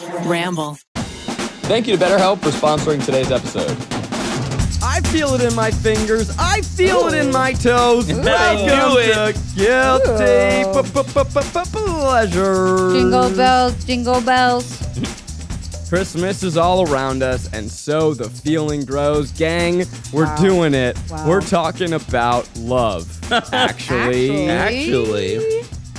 Ramble. Thank you to BetterHelp for sponsoring today's episode. I feel it in my fingers. I feel it in my toes. Welcome to Guilty Pleasure. Jingle bells, jingle bells. Christmas is all around us, and so the feeling grows. Gang, we're doing it. Wow. We're talking about love. Actually.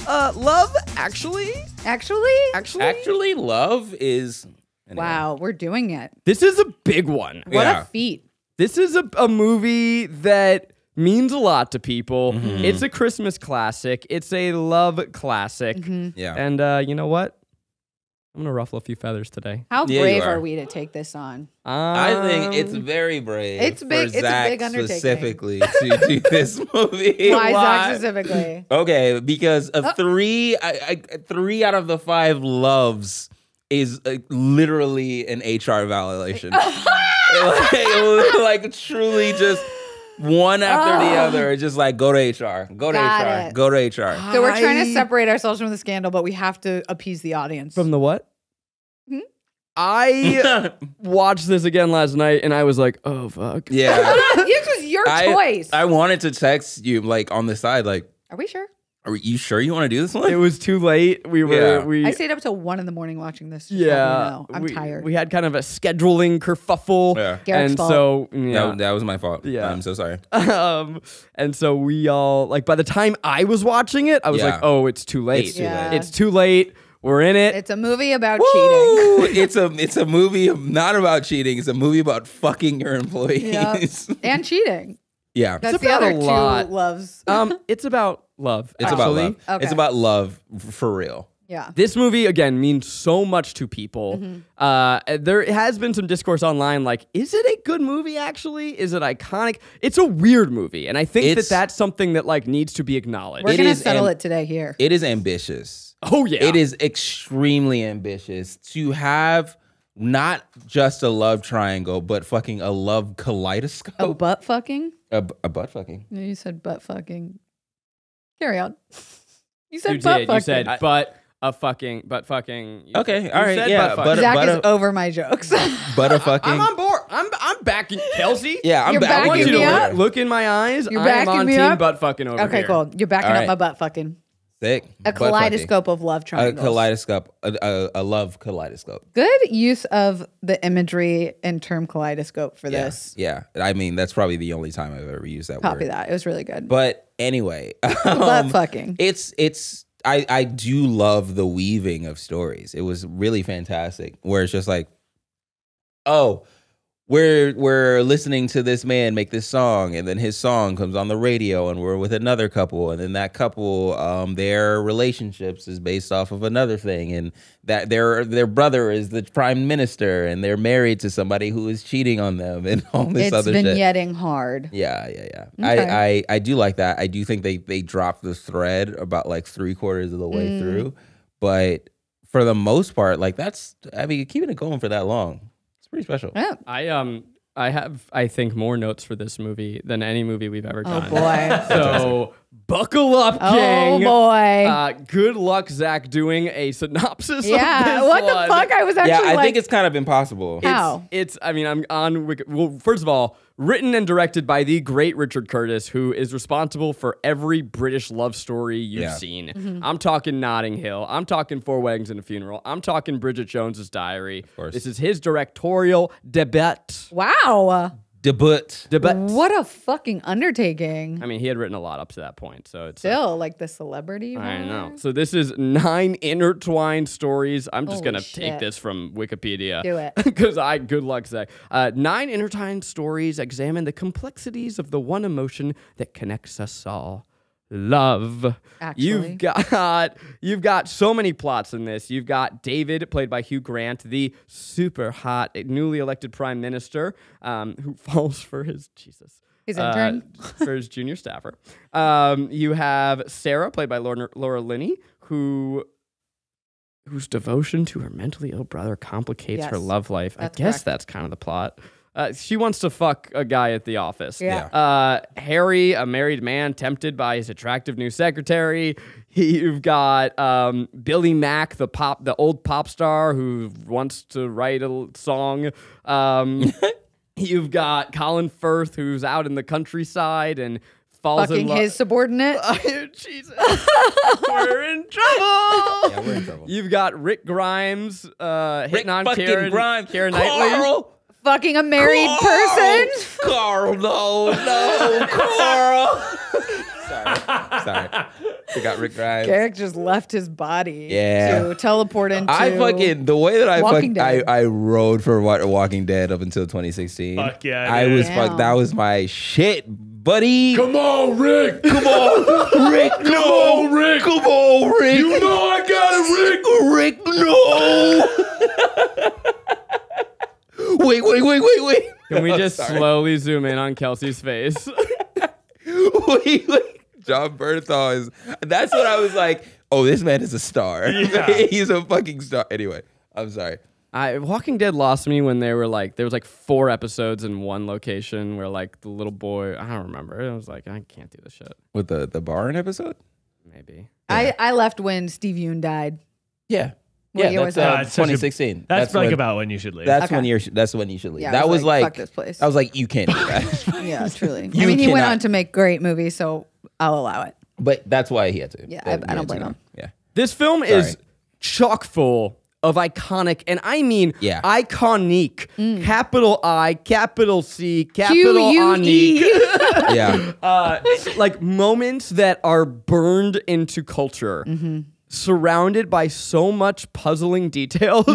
Love, actually? Actually, love is... Anyway. Wow, we're doing it. This is a big one. What a feat. This is a movie that means a lot to people. Mm-hmm. It's a Christmas classic. It's a love classic. Mm-hmm. Yeah. And you know what? I'm going to ruffle a few feathers today. How Yeah, brave you are. are we to take this on? I think it's very brave. It's big- For it's a Zach big undertaking. specifically to do this movie. Why Zach specifically? Okay, because three out of the 5 loves is literally an HR violation. like truly just one after the other. Just like go to HR, go to Got HR, it. go to HR. So we're trying to separate ourselves from the scandal, but we have to appease the audience. From the what? Hmm? I watched this again last night, and I was like, oh, fuck. Yeah. This was your choice. I wanted to text you like on the side, like, Are we sure? are you sure you want to do this one? It was too late. I stayed up till 1 a.m. watching this. Just so I'm tired. We had kind of a scheduling kerfuffle. Yeah. Garrick's and fault. so, yeah. That was my fault. Yeah. I'm so sorry. And so we all, like, by the time I was watching it, I was Yeah. like, oh, it's too late. It's too Yeah. late. It's too late. We're in it. It's a movie about Woo! cheating. It's a movie not about cheating. It's a movie about fucking your employees. Yep. And cheating. Yeah. That's the about other a lot. two loves. It's about love. It's about actually. love. Okay. It's about love for real. Yeah. This movie, again, means so much to people. Mm-hmm. There has been some discourse online, like, is it a good movie, actually? Is it iconic? It's a weird movie, and I think that's something that, like, needs to be acknowledged. We're going to settle it today here. It is ambitious. Oh, yeah. It is extremely ambitious to have not just a love triangle, but fucking a love kaleidoscope. Oh, butt fucking? A butt fucking. No, you said butt fucking. Carry on. You You said butt did. fucking. You said butt fucking. Okay, all right, said yeah, butt fucking. Zach is over my jokes. Butter fucking. I'm on board. I'm backing Kelsey. Yeah, I'm You're back. I want you backing to me up? look in my eyes. You're I am backing on me team up? butt fucking over Okay, here. cool. You're backing All up right. my butt fucking. Sick. A Butt fucking. kaleidoscope of love A triangles. kaleidoscope. A love kaleidoscope. Good use of the imagery and term kaleidoscope for this. Yeah. I mean, that's probably the only time I've ever used that Copy word. that. It was really good. But anyway, butt fucking. I do love the weaving of stories. It was really fantastic. Where it's just like, oh, we're listening to this man make this song, and then his song comes on the radio, and we're with another couple, and then that couple, their relationships is based off of another thing, and that their brother is the prime minister, and they're married to somebody who is cheating on them, and all this It's other shit. vignetting hard. Yeah. Okay. I do like that. I do think they dropped the thread about like 3/4 of the way through, but for the most part, like keeping it going for that long, it's pretty special. Yeah. I have, I think, more notes for this movie than any movie we've ever Oh done. boy. So buckle up, gang. Oh boy. Good luck, Zach, doing a synopsis. Yeah. Of this What the one. fuck? I was actually Yeah, I like, think it's kind of impossible. How? I mean, I'm on Wiki. Well, first of all, written and directed by the great Richard Curtis, who is responsible for every British love story you've seen. Mm-hmm. I'm talking Notting Hill. I'm talking Four Weddings and a Funeral. I'm talking Bridget Jones's Diary. Of course. This is his directorial debut. wow. Debut. What a fucking undertaking. I mean, he had written a lot up to that point, so it's Still, like the celebrity. I vibe. know. So this is 9 intertwined stories. I'm just Holy gonna shit. take this from Wikipedia. Do it. Because good luck, Zach. 9 intertwined stories examine the complexities of the one emotion that connects us all. Love. Actually. You've got so many plots in this. You've got David, played by Hugh Grant, the super hot, newly elected prime minister, who falls for his His intern. for his junior staffer. You have Sarah, played by Laura Linney, whose devotion to her mentally ill brother complicates her Yes, love life. that's I guess correct. that's kind of the plot. She wants to fuck a guy at the office. Yeah. Harry, a married man tempted by his attractive new secretary. You've got Billy Mack, the old pop star who wants to write a song. You've got Colin Firth, who's out in the countryside and falls Fucking in love. his subordinate. Jesus, we're in trouble. Yeah, we're in trouble. You've got Rick Grimes hitting on fucking Keira Grimes. Knightley. Carl. Fucking a married person. Carl, no, Carl. Sorry. Forgot Rick Grimes. Garrick just left his body Yeah. to teleport into the way that Walking Dead. I rode for Walking Dead up until 2016. Fuck yeah, I dude. was Damn. that was my shit, buddy. Come on, Rick. Come on, Rick. Come on, Rick. Come on, Rick. You know I got it, Rick. Rick, no. Wait. Can we just Sorry. slowly zoom in on Kelsey's face? Wait. John Bernthal is. That's what I was like. Oh, this man is a star. Yeah. He's a fucking star. Anyway, I'm sorry. Walking Dead lost me when there was like 4 episodes in one location where like the little boy, I don't remember. It was like, I can't do this shit. With the barn episode? Maybe. I left when Steve Yoon died. Yeah. What Yeah, year was that's that? 2016. That's like when, about when you should leave. That's Okay. when you should leave. Yeah, I that was was like, like fuck this place. I was like, you can't do that. Yeah, truly. You I mean, he went cannot- on to make great movies, so I'll allow it. But that's why he had to. Yeah, That- I he don't had blame to. him. Yeah. This film Sorry. is chock full of iconic, and I mean iconic, capital I, capital C, capital Q-U-E. Onique. Yeah. Like moments that are burned into culture, surrounded by so much puzzling details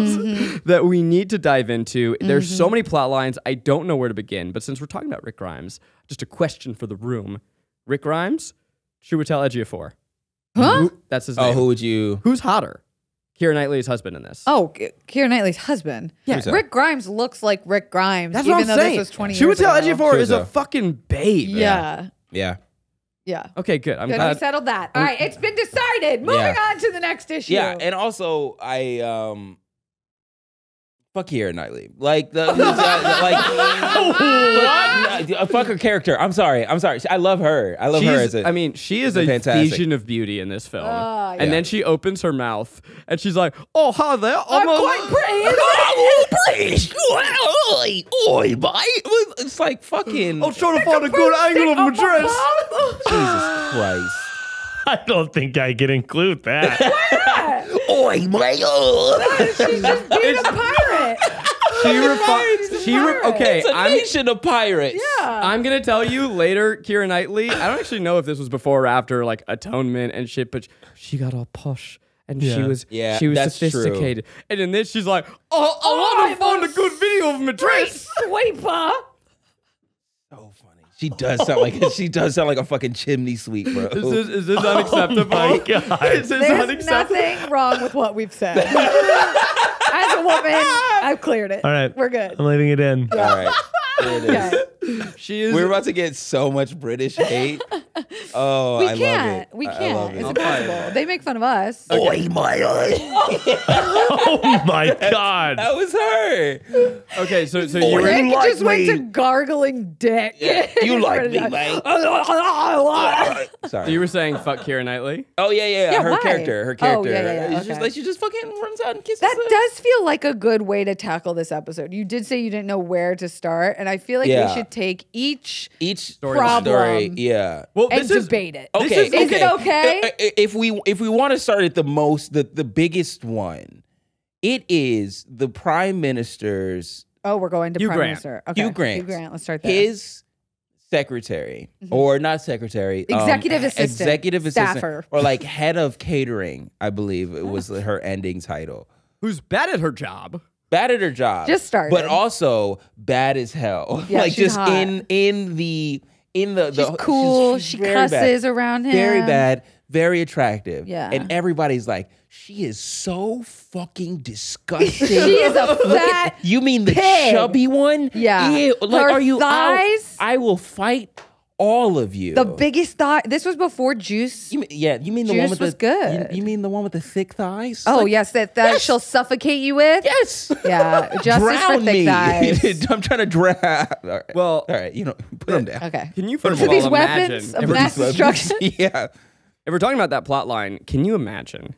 that we need to dive into. There's so many plot lines, I don't know where to begin. But since we're talking about Rick Grimes, just a question for the room. Rick Grimes, Chiwetel Ejiofor. Huh? That's his name. Who would you? Who's hotter? Keira Knightley's husband in this. Oh, Keira Knightley's husband. Yeah. Who's that? Rick Grimes looks like Rick Grimes, That's even what I'm though saying. this was 20 years ago. Chiwetel Ejiofor is a Chiwetel. fucking babe. Yeah. Yeah. Yeah. Okay, good. I'm Good, we glad. settled that. All right, it's been decided. Moving Yeah. on to the next issue. Yeah. And also, fuck Keira Knightley. Like the fuck her character. I'm sorry. I love her. I love her as a. She is a a fantastic. vision of beauty in this film. Yeah. And then she opens her mouth and she's like, "Oh, hi there. I'm quite pretty. Oi, mate. It's like fucking. I'm trying to find a good angle of my dress." Jesus Christ. I don't think I can include that. Oi, mate. She's just being a pirate. Okay, It's a nation of pirates. I'm gonna tell you later, Keira Knightley. I don't actually know if this was before or after like Atonement and shit, but she got all posh and she was that's sophisticated. And in this, she's like, "Oh, I want to find a good video of my dress." Sweeper. So funny. She does sound like a fucking chimney sweep, bro. Is this unacceptable? my God. Is this There's unacceptable? nothing wrong with what we've said. As a woman, I've cleared it. All right. We're good. I'm leaving it in. All right. There it is. Okay. She is. We're about to get so much British hate. Oh, We I can't. love it. We I can't. love It's it. impossible. They make fun of us. Oi, my Oh my God. That was her. Okay, so you Oi. were. Rick like just went me. to gargling dick. Yeah, you like me, mate. So Sorry. you were saying fuck Keira Knightley? Oh yeah. Yeah, Her why? character. Oh, yeah, It's just okay. like she just fucking runs out and kisses. That her. does feel like a good way to tackle this episode. You did say you didn't know where to start, and I feel like Yeah. we should take each Story. Yeah. Well, and this is debate it. Okay. Is it okay? If we want to start at the biggest one, it is the Prime Minister's Oh, we're going to Hugh Prime Grant. Minister. Okay. Hugh Grant. Hugh Grant. Let's start there. his secretary or not secretary, Executive assistant. executive assistant, Staffer. or like head of catering. I believe it was her ending title. who's bad at her job. Bad at her job, Just started. but also bad as hell. Yeah, like she's just hot. in the She's cool. she's She very cusses bad. around him. Very bad, very attractive. Yeah. And everybody's like, she is so fucking disgusting. She is a fat. You mean the pig. chubby one? Yeah. Ew. Like, Her are you? thighs. I will fight all of you. The biggest thigh. This was before Juice. You mean the Juice one with was the good. You mean the one with the thick thighs? Oh, Like, yes. That yes. she'll suffocate you with. yes. Yeah. Justice Drown for thick me. thighs. I'm trying to drown. All right. Well, all right. Put them down. Okay. Can you For first of these all weapons imagine of every- mass destruction. Yeah. If we're talking about that plot line, can you imagine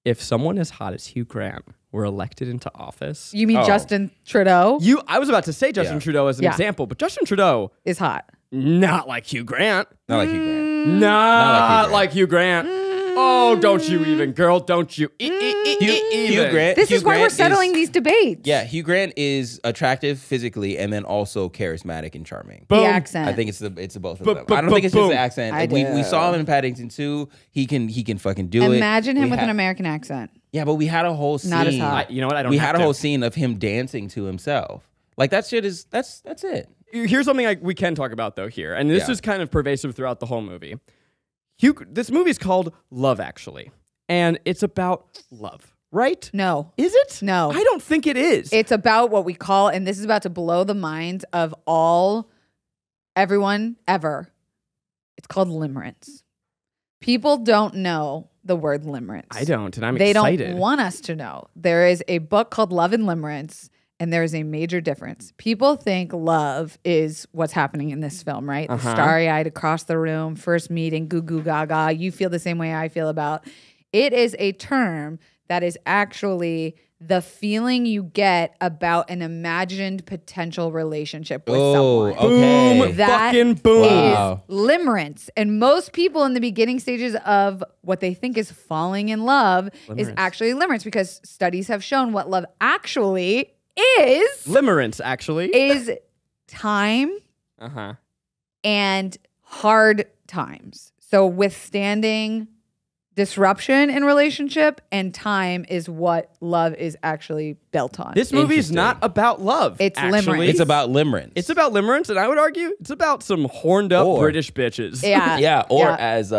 if someone as hot as Hugh Grant were elected into office? You mean Justin Trudeau I was about to say Justin Trudeau as an example, but Justin Trudeau, is hot? not like Hugh Grant. Not like Hugh Grant. Not like Hugh Grant. Oh, don't you even, girl. Don't you even. Hugh Grant. This Hugh is why we're Grant settling these debates. Yeah, Hugh Grant is attractive physically and then also charismatic and charming. The accent. I think it's the both of them. I don't think it's just the accent. We saw him in Paddington 2. He can fucking do it. Imagine him with an American accent. Yeah, but we had a whole scene. Not as hot. You know what? I don't. We had a whole scene of him dancing to himself. Like that shit is that's it. Here's something we can talk about though here, and this is kind of pervasive throughout the whole movie. This movie is called Love Actually, and it's about love, right? No. Is it? No. I don't think it is. It's about what we call, and this is about to blow the minds of everyone ever. It's called limerence. People don't know the word limerence. I don't, and I'm excited. They don't excited. want us to know. There is a book called Love and Limerence, and there is a major difference. People think love is what's happening in this film, right? The starry-eyed across the room, first meeting, goo goo gaga. You feel the same way I feel about. It is a term that is actually the feeling you get about an imagined potential relationship with someone. Okay. Boom, That fucking boom. is limerence. And most people in the beginning stages of what they think is falling in love is actually limerence, because studies have shown what love actually is. Limerence, actually. Is time and hard times. So withstanding disruption in relationship and time is what love is actually built on. This movie is not about love. It's actually. limerence. It's about limerence. It's about limerence, and I would argue it's about some horned up British bitches. Yeah. Yeah, or as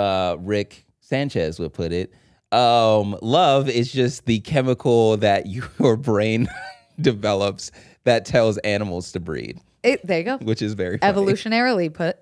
Rick Sanchez would put it, love is just the chemical that your brain develops that tells animals to breed. There you go. Which is very funny. Evolutionarily put.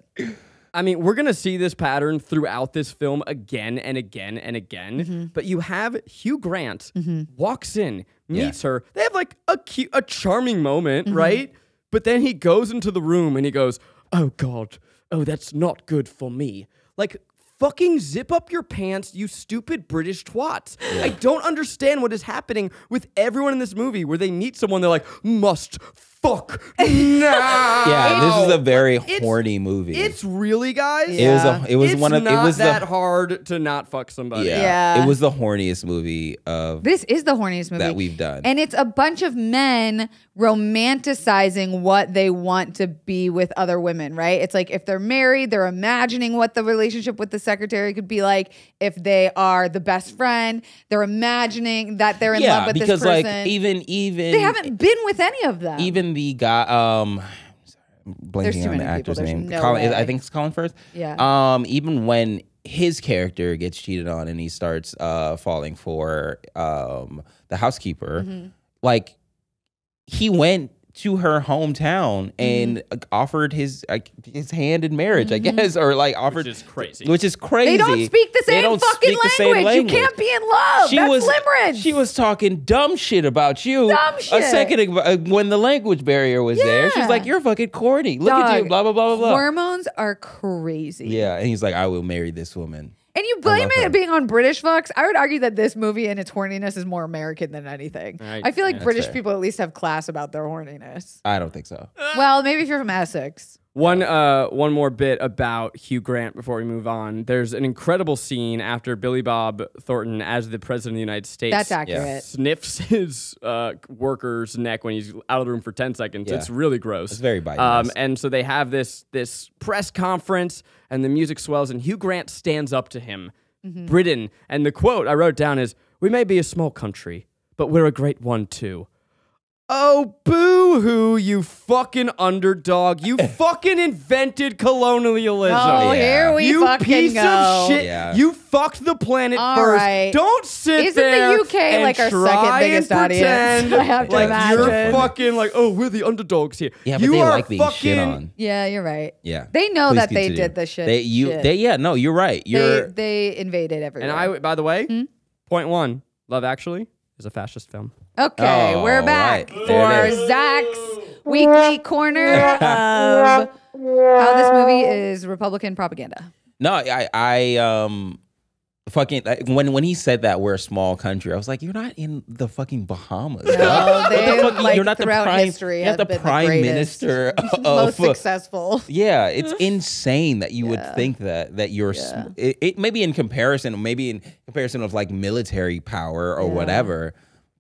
I mean, we're going to see this pattern throughout this film again and again and again. But you have Hugh Grant walks in, meets her. They have like a charming moment, right? But then he goes into the room and he goes, "Oh God, oh, that's not good for me." Like, fucking zip up your pants, you stupid British twats. I don't understand what is happening with everyone in this movie where they meet someone, they're like, must fuck now. Yeah, this is a very horny movie. It's really, guys. It was one of it was that hard to not fuck somebody. Yeah. It was the horniest movie of This is the horniest movie that we've done. And it's a bunch of men romanticizing what they want to be with other women, right? It's like if they're married, they're imagining what the relationship with the secretary could be like. If they are the best friend, they're imagining that they're in love with this person. Because like even they haven't been with any of them. Even the guy blanking on the actor's name. I think it's Colin Firth. Yeah. Even when his character gets cheated on and he starts falling for the housekeeper, like he went to her hometown and offered his hand in marriage, I guess, or like offered, which is crazy. They don't speak the same fucking language. You can't be in love. That's limerence. She was talking dumb shit about you Dumb shit. a second ago when the language barrier was there. She's like, "You're fucking corny. Look at you, blah, blah, blah, blah, blah." Hormones are crazy. Yeah, and he's like, "I will marry this woman." And you blame it being on British fucks. I would argue that this movie and its horniness is more American than anything. I feel like British people at least have class about their horniness. I don't think so. Well, maybe if you're from Essex. One more bit about Hugh Grant before we move on. There's an incredible scene after Billy Bob Thornton, as the President of the United States, That's accurate. sniffs his worker's neck when he's out of the room for 10 seconds. Yeah. It's really gross. It's very biting. And so they have this press conference, and the music swells, and Hugh Grant stands up to him, Britain. And the quote I wrote down is, "We may be a small country, but we're a great one too." Oh, boo-hoo, you fucking underdog. You fucking invented colonialism. Oh, here we you fucking piece go. of shit. Yeah. You fucked the planet All first. right. Don't sit Isn't there the UK and like our try second biggest and audience? pretend I have to like imagine. you're fucking like, oh, we're the underdogs here. Yeah, but you they are like being shit fucking- on. Yeah, you're right. Yeah. They know Please that they continue. did the shit. No, you're right. They invaded everywhere. And by the way, point one, Love Actually is a fascist film. Okay, Oh, we're back right. There it for is. Zach's weekly corner of how this movie is Republican propaganda. No, fucking when he said that we're a small country, I was like, you're not in the fucking Bahamas. No, they like you're not the throughout prime. history You're not have the been prime greatest, minister most of. successful. Yeah, it's insane that you would think that you're it maybe in comparison of like military power or whatever.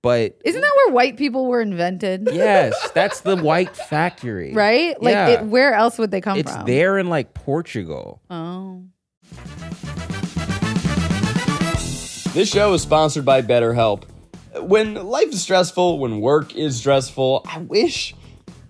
But isn't that where white people were invented? yes, that's the white factory, Right? Like, where else would they come from? It's there in like Portugal. Oh. This show is sponsored by BetterHelp. When life is stressful, when work is stressful, I wish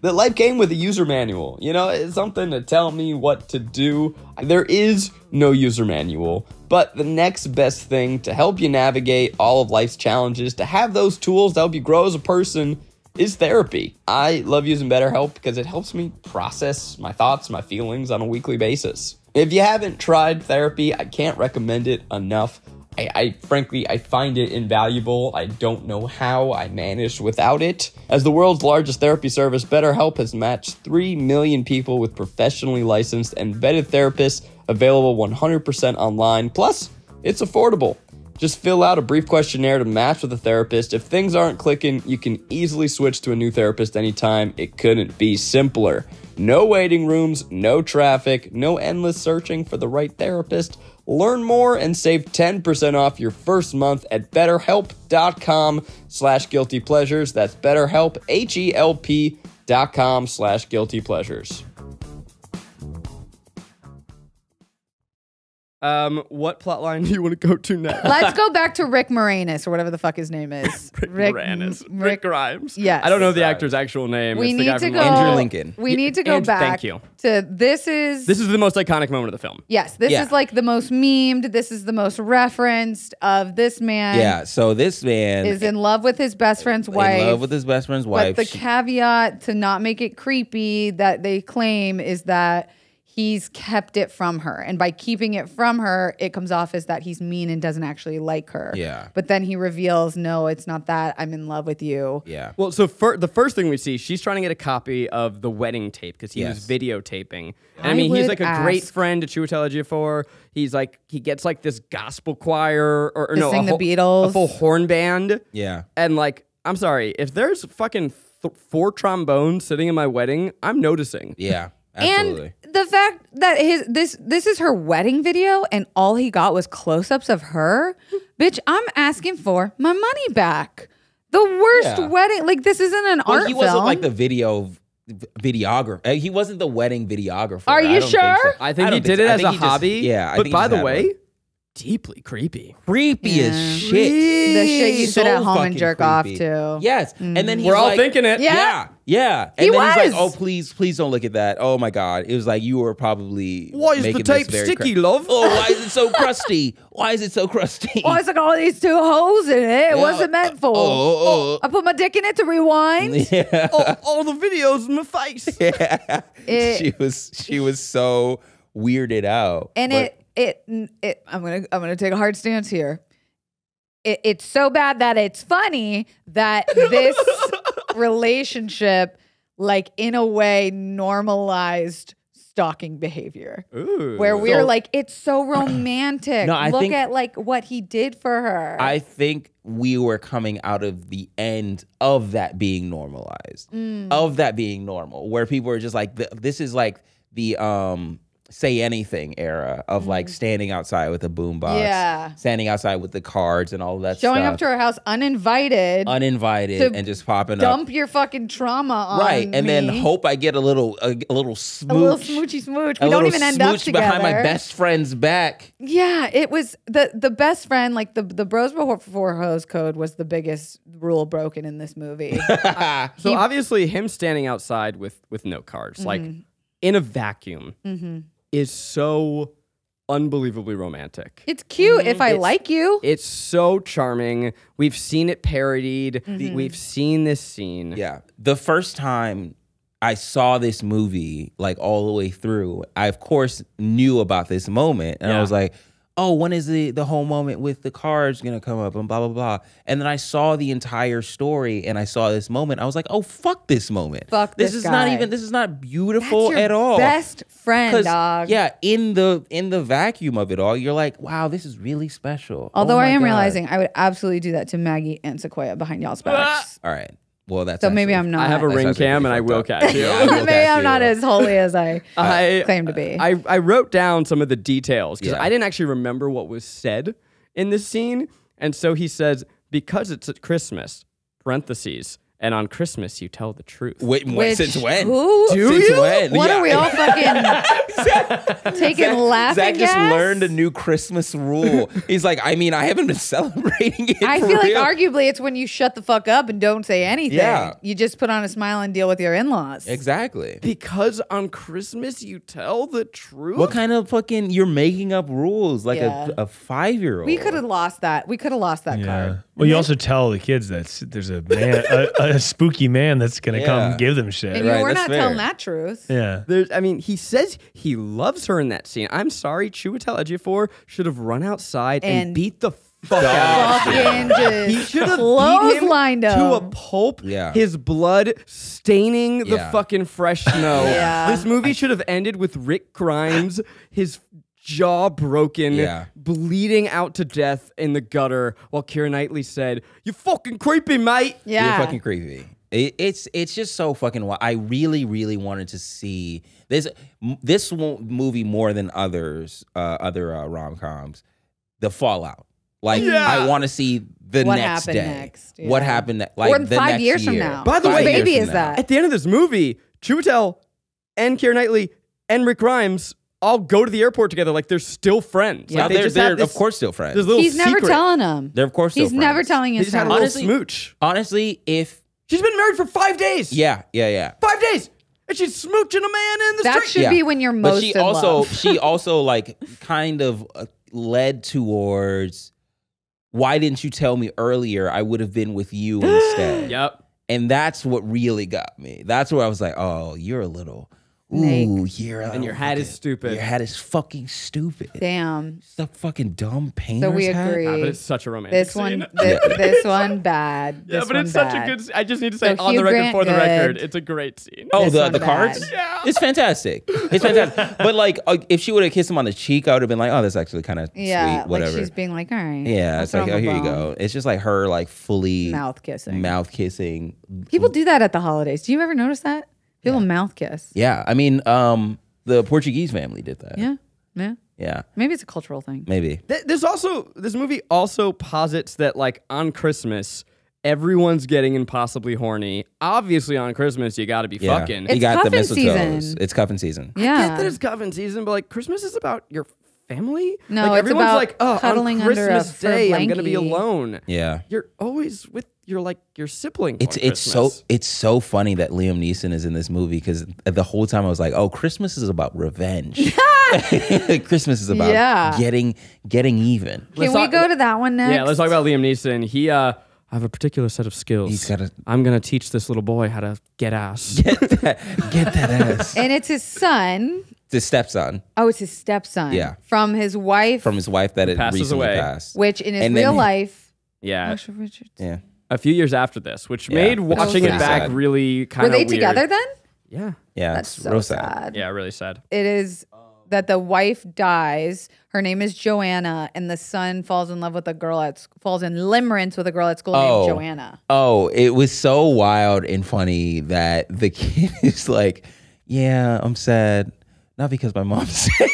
that life came with a user manual. You know, it's something to tell me what to do. There is no user manual, but the next best thing to help you navigate all of life's challenges, to have those tools to help you grow as a person, is therapy. I love using BetterHelp because it helps me process my thoughts, my feelings on a weekly basis. If you haven't tried therapy, I can't recommend it enough. I frankly find it invaluable. I don't know how I managed without it. As the world's largest therapy service, BetterHelp has matched 3 million people with professionally licensed and vetted therapists, available 100% online. Plus, it's affordable. Just fill out a brief questionnaire to match with a therapist. If things aren't clicking, you can easily switch to a new therapist anytime. It couldn't be simpler. No waiting rooms, no traffic, no endless searching for the right therapist. Learn more and save 10% off your first month at betterhelp.com/guiltypleasures. That's BetterHelp, HELP.com/guiltypleasures. What plot line do you want to go to next? Let's go back to Rick Moranis, or whatever the fuck his name is. Rick Grimes. Yes. I don't know the actor's actual name. We It's the guy need to from go. Andrew Lincoln. We need to go back. Thank you. To this is the most iconic moment of the film. yes. This Yeah. is like the most memed. This is the most referenced of this man. Yeah, so this man Is in love with his best friend's wife. in love with his best friend's wife. But the caveat to not make it creepy that they claim is that he's kept it from her. And by keeping it from her, it comes off as that he's mean and doesn't actually like her. Yeah. But then he reveals, no, it's not that. I'm in love with you. Yeah. Well, so the first thing we see, she's trying to get a copy of the wedding tape because he was Yes. videotaping. And I I mean, he's would like a great ask- friend to Chiwetel Ejiofor. He's like, he gets like this gospel choir or To no, sing the a Beatles. full horn band. Yeah. And like, I'm sorry, if there's fucking 4 trombones sitting in my wedding, I'm noticing. Yeah. Absolutely. And the fact that this is her wedding video and all he got was close-ups of her, bitch, I'm asking for my money back. The worst Yeah. wedding, like this isn't an Well, art he wasn't film. like the videographer. He wasn't the wedding videographer. Are you I don't think sure? so. I think don't he did so. it I as think a he just- hobby. Yeah. I But think he by just the had way, one. deeply creepy. Creepy Yeah. as shit. The shit you sit at home and fucking jerk off creepy. to. Yes. And then he's We're all like, thinking it. Yeah. Yeah. Yeah. And He then he's like, was. oh, please don't look at that. Oh my God. It was like you were probably Why is the making tape this very sticky, cra- love? Oh, why is it so crusty? Why is it so crusty? Oh, it's like all these 2 holes in it. What's it meant for? Oh. I put my dick in it to rewind. Yeah. all the videos in my face. It- she was so weirded out. And But- I'm gonna take a hard stance here. It's so bad that it's funny that this relationship, like in a way, normalized stalking behavior. Ooh. Where we're like, it's so romantic. No, I Look think- at like what he did for her. I think we were coming out of the end of that being normalized, of that being normal, where people are just like, this is like the say anything era of like standing outside with a boombox, Yeah. standing outside with the cards and all of that Showing stuff. up to her house uninvited, Uninvited to and just popping dump up. your fucking trauma on Right. And then me. hope I get a little smooch. a little smoochy smooch. A We don't little even end up smooch together. behind my best friend's back. Yeah, it was the best friend, like the bros before hose code was the biggest rule broken in this movie. So obviously, him standing outside with no cards, like in a vacuum, is so unbelievably romantic. It's cute if I like you. It's so charming. We've seen it parodied. We've seen this scene. Yeah. The first time I saw this movie, like all the way through, I of course knew about this moment. And I Yeah. was like, oh, when is the whole moment with the cards gonna come up and blah blah blah. And then I saw the entire story and I saw this moment. I was like, oh fuck this moment. Fuck this this is not guy. even. This is not beautiful That's your at all. best friend, dog. Yeah, in the vacuum of it all, you're like, wow, this is really special. Although Oh I my am God. realizing I would absolutely do that to Maggie and Sequoia behind y'all's backs. All right. Well, that's So maybe actually- I'm not. I have a That's ring actually cam and pretty I will fucked up. catch you. Yeah, I will Maybe catch I'm you. not as holy as I I claim to be. I wrote down some of the details because Yeah. I didn't actually remember what was said in this scene. And so he says, because it's at Christmas, parentheses, and on Christmas you tell the truth. Wait, Which- since when? Who? Since when? What Yeah. are we all fucking taking laughing Zach just gas? learned a new Christmas rule. He's like, I mean, I haven't been celebrating it. I for feel like real. arguably it's when you shut the fuck up and don't say anything. Yeah. You just put on a smile and deal with your in-laws. Exactly. Because on Christmas you tell the truth? What kind of fucking? You're making up rules like Yeah. a 5-year-old. We could have lost that. We could have lost that Yeah. card. Well, you also tell the kids that there's a man, a spooky man that's gonna Yeah. come give them shit. And Right, you were that's not telling fair. that truth. Yeah. I mean, he says he loves her in that scene. I'm sorry, Chiwetel Ejiofor should have run outside and And beat the fuck out of him. Fucking just He should have beat him clotheslined to a him. pulp. Yeah. His blood staining the Yeah. fucking fresh snow. Yeah. This movie should have ended with Rick Grimes, his jaw broken, Yeah. bleeding out to death in the gutter, while Keira Knightley said, "You fucking creepy, mate." Yeah. You're fucking creepy. It's just so fucking wild. I really, really wanted to see this movie more than other rom-coms. The fallout. Like Yeah. I want to see the What next happened day. next, yeah. What happened? Like Or in the 5 next years from year. now. By the way, Whose years baby from is now. that? At the end of this movie, Chiwetel and Keira Knightley and Rick Grimes all go to the airport together like they're still friends. Yeah. Like, they They're, just have they're this, of course still friends. this little He's never secret. telling him. They're of course still He's never friends. telling They his just had a little friends. Honestly- smooch. Honestly, if She's been married for 5 days. yeah. 5 days. And she's smooching a man in the That street. should be when you're most But she in also love. she also like kind of led towards why didn't you tell me earlier? I would have been with you instead. Yep. And that's what really got me. That's where I was like, oh, you're a little. Nate. Ooh, you're a And your hat is fucking- stupid. Your hat is fucking stupid. Damn. It's a fucking dumb painter's So we hat. agree. But it's such a romantic This scene. one, this one bad. Yeah, This but one it's such bad. a good. I just need to say So on the Hugh record, Grant, for the record, good. it's a great scene. Oh, This the one cards? bad. Yeah. It's fantastic. It's fantastic. But like, if she would have kissed him on the cheek, I would have been like, oh, that's actually kind of Yeah, sweet. Whatever. like she's being like, all right. Yeah, I'll it's throw like, him oh, a here you bone. go. It's just like her, like fully Mouth kissing. mouth kissing. People do that at the holidays. Do you ever notice that? People mouth kiss. Yeah, I mean, the Portuguese family did that. Yeah. Yeah. Yeah, Maybe it's a cultural thing. maybe. This movie also posits that like on Christmas, everyone's getting impossibly horny. Obviously, on Christmas, you got to be Yeah. fucking. You It's got the cuffing mistletoes. season. It's cuffing season. I get Yeah. that it's cuffing season, but like Christmas is about your family. No, like, it's everyone's about like, oh, cuddling on under a Christmas fur Day, I'm gonna be blankie. alone. Yeah. You're always with your sibling. It's on so Christmas. it's so funny that Liam Neeson is in this movie because the whole time I was like, oh, Christmas is about revenge. Christmas is about Yeah. getting even. Can we go to that one next? Yeah, let's talk about Liam Neeson. He I have a particular set of skills. He's gotta- I'm gonna teach this little boy how to get ass. Get that ass. And it's his son. The stepson Oh, it's his stepson. Yeah. From his wife, from his wife that had Passes recently away. passed. which in his And then real he- life, Yeah, Asher Richards. Yeah. a few years after this, which Yeah. made That's watching it pretty back sad. really kind Were of they weird. together then? Yeah, Yeah. That's it's so real sad. yeah, really sad. It is that the wife dies. Her name is Joanna, and the son falls in love with a girl falls in limerence with a girl at school named Joanna. Oh, it was so wild and funny that the kid is like, yeah, I'm sad. Not because my mom's sad.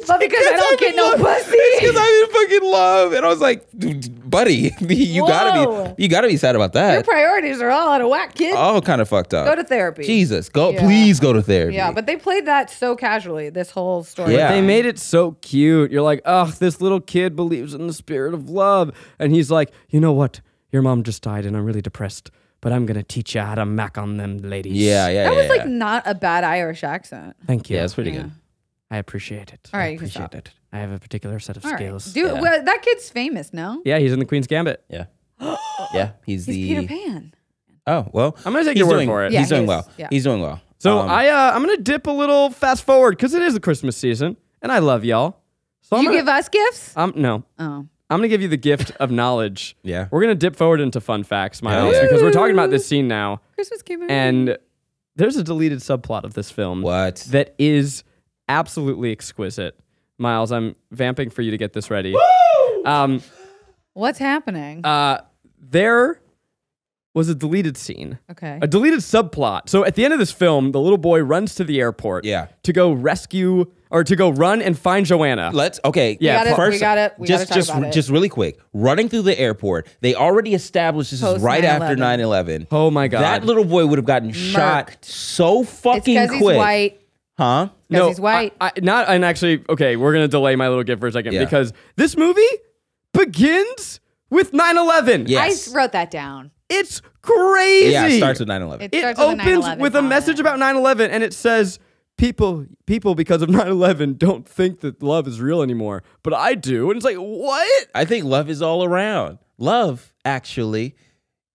But because I don't get no pussy. Because I'm in fucking love. And I was like, dude, buddy, you Whoa. gotta be sad about Your that. priorities are all out of whack, kid. All kind of fucked up. Go to therapy. Jesus, Yeah. please go to therapy. Yeah, but they played that so casually, this whole story. Yeah. They made it so cute. You're like, oh, this little kid believes in the spirit of love, and he's like, you know what? Your mom just died, and I'm really depressed. But I'm gonna teach you how to mac on them ladies. yeah. That was like not a bad Irish accent. Thank you. Yeah, it's pretty Yeah. good. I appreciate it. All right, you can Appreciate stop. it. I have a particular set of All right. skills. Dude, Yeah. well, that kid's famous, no? Yeah, he's in the Queen's Gambit. Yeah. Yeah. He's He's the Peter Pan. Oh, well. I'm gonna take he's your word doing, for it. Yeah, he's doing he is. well. Yeah. He's doing well. So I'm gonna dip a little fast forward because it is the Christmas season, and I love y'all. So You give us gifts? No. Oh. I'm going to give you the gift of knowledge. Yeah. We're going to dip forward into fun facts, Miles, yeah. because we're talking about this scene now. Christmas came out. And there's a deleted subplot of this film. What? That is absolutely exquisite. Miles, I'm vamping for you to get this ready. What's happening? There was a deleted scene. Okay. A deleted subplot. So at the end of this film, the little boy runs to the airport to go rescue or to go run and find Joanna. Okay. Yeah, we got it. We gotta talk about it. Just really quick. Running through the airport, they already established this is right after 9/11. Oh my God. That little boy would have gotten shot so fucking it's quick. He's white. Huh? No, he's white. And actually, okay, we're going to delay my little gift for a second because this movie begins with 9/11. Yes. I wrote that down. It's crazy. Yeah, it starts with 9/11. It opens with a message about 9/11 and it says, people because of 9/11 don't think that love is real anymore, but I do. And it's like, what? I think love is all around. Love, actually,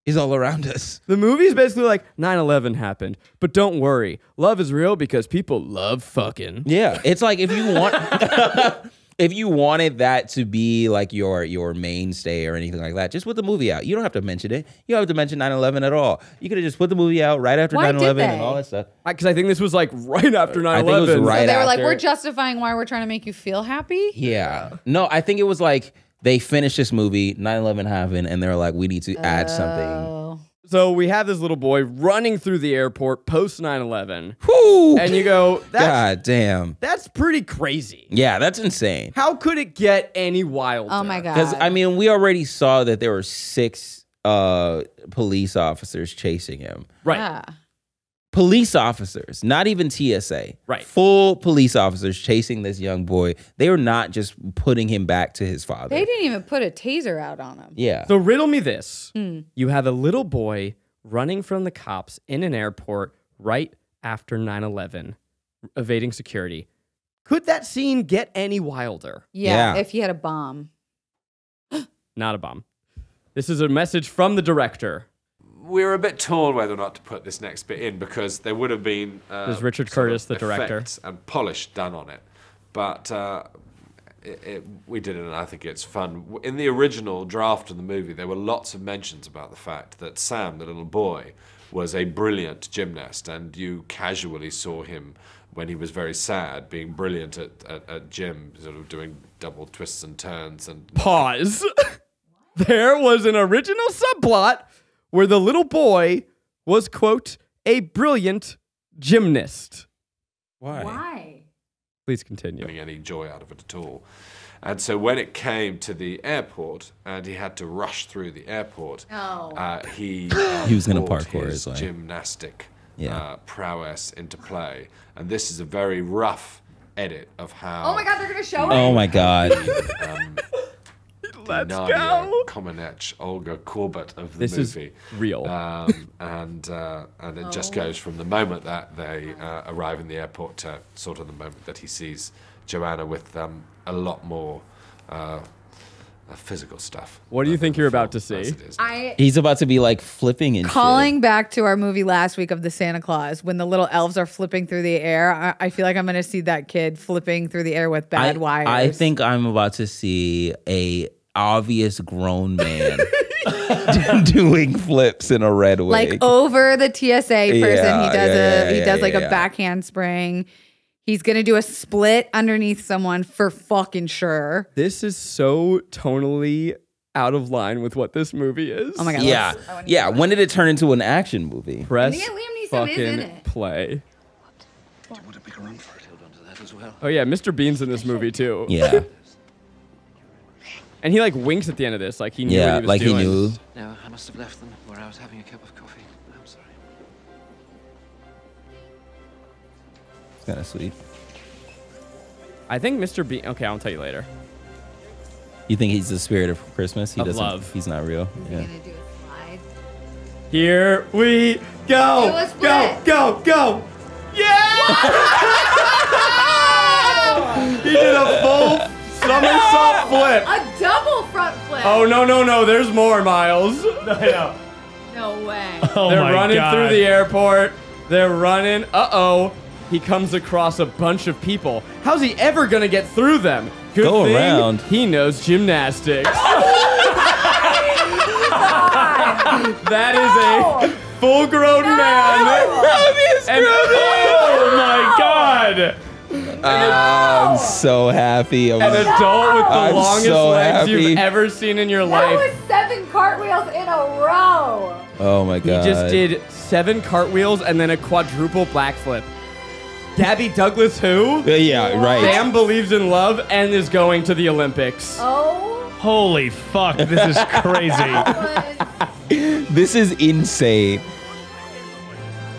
is all around us. The movie is basically like 9/11 happened, but don't worry. Love is real because people love fucking. Yeah, it's like if you want if you wanted that to be like your mainstay or anything like that, just put the movie out. You don't have to mention it. You don't have to mention 9/11 at all. You could have just put the movie out right after 9/11 and all that stuff. Because I think this was like right after 9/11. I think it was right So they were like, after. we're justifying why we're trying to make you feel happy? Yeah. No, I think it was like they finished this movie, 9/11 happened, and they're like, we need to add something. So we have this little boy running through the airport post 9/11. Whew. And you go, God damn. That's pretty crazy. Yeah, that's insane. How could it get any wilder? Oh my God. Because, I mean, we already saw that there were 6 police officers chasing him. Right. Yeah. Police officers, not even TSA. Right. Full police officers chasing this young boy. They were not just putting him back to his father. They didn't even put a taser out on him. Yeah. So riddle me this. You have a little boy running from the cops in an airport right after 9/11, evading security. Could that scene get any wilder? Yeah, Yeah. if he had a bomb. Not a bomb. This is a message from the director. We were a bit torn whether or not to put this next bit in because there would have been There's Richard sort Curtis, of the director. effects and polish done on it, but we did it, and I think it's fun. In the original draft of the movie, there were lots of mentions about the fact that Sam, the little boy, was a brilliant gymnast, and you casually saw him when he was very sad, being brilliant at gym, sort of doing double twists and turns and. Pause. There was an original subplot where the little boy was, quote, a brilliant gymnast. Why? Please continue. Getting any joy out of it at all. And so when it came to the airport and he had to rush through the airport, he was gonna brought parkour his his way. gymnastic Yeah. prowess into play. And this is a very rough edit of how Oh my God, they're going to show it? Oh my God. Let's Nadia go. Comaneci, Olga Korbut of the This is movie. real. And it just goes from the moment that they arrive in the airport to sort of the moment that he sees Joanna with a lot more physical stuff. What do you think you're about to see? As it is. He's about to be like flipping and Calling back to our movie last week of the Santa Claus, when the little elves are flipping through the air, I feel like I'm going to see that kid flipping through the air with bad wires. I think I'm about to see a obvious grown man doing flips in a red wig. like over the TSA person, he does like a yeah. back handspring. He's going to do a split underneath someone for fucking sure. This is so tonally out of line with what this movie is. Oh my God. Yeah. Yeah. When did it turn into an action movie? Press Liam Neeson is fucking in it. play. Do you want a bigger run for it? Hold on to that as well. Oh yeah, Mr. Bean's in this movie too. Yeah. And he like winks at the end of this, like he knew Yeah. what he was Like doing. he knew. No, I must have left them where I was having a cup of coffee. I'm sorry. It's kind of sweet. I think Mr. Bean. Okay, I'll tell you later. You think he's the spirit of Christmas? He Of doesn't. love. He's not real. Yeah. Going to do a slide. Here we go. Do a Go, split. go, go. Yeah! He did a full somersault flip. A double front flip. Oh, no. There's more, Miles. No way. Oh They're my running God. through the airport. They're running. Uh-oh. He comes across a bunch of people. How's he ever going to get through them? Good Go thing around. He knows gymnastics. That is a full-grown man. And Oh my God. I'm so happy. an adult with the I'm longest so legs happy. you've ever seen in your That life. was 7 cartwheels in a row. Oh my He God. just did 7 cartwheels and then a quadruple backflip. Gabby Douglas who? Yeah, right. Sam believes in love and is going to the Olympics. Oh, Holy fuck, this is crazy. that was This is insane.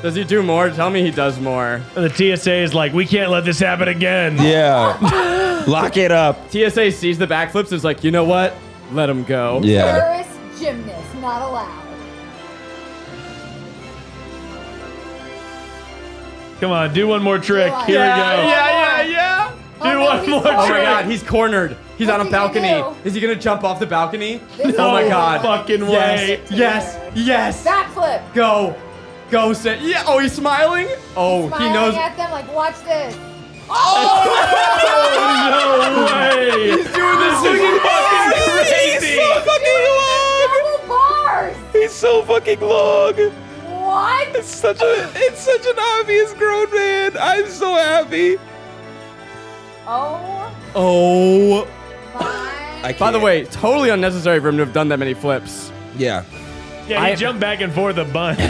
Does he do more? Tell me he does more. The TSA is like, we can't let this happen again. Yeah. Lock it up. TSA sees the backflips and is like, you know what? Let him go. Yeah. terrorist gymnast, not allowed. Come on, do one more trick. Yeah, Here we go. Yeah. Oh, Do no, one he's more Oh my trick. God, he's cornered. He's on a What's he gonna balcony. do? Is he gonna jump off the balcony? This Oh my is- God. Fucking way. Yes. Backflip. Go. Say. Yeah. Oh, he's smiling. Oh, he Smiling knows. at them like, watch this. No way. He's doing this. This is fucking crazy. Double bars. He's so fucking long. What? It's such an obvious grown man. I'm so happy. Oh Oh. my. By the way, totally unnecessary for him to have done that many flips. Yeah. Yeah, he jumped back and forth a bunch.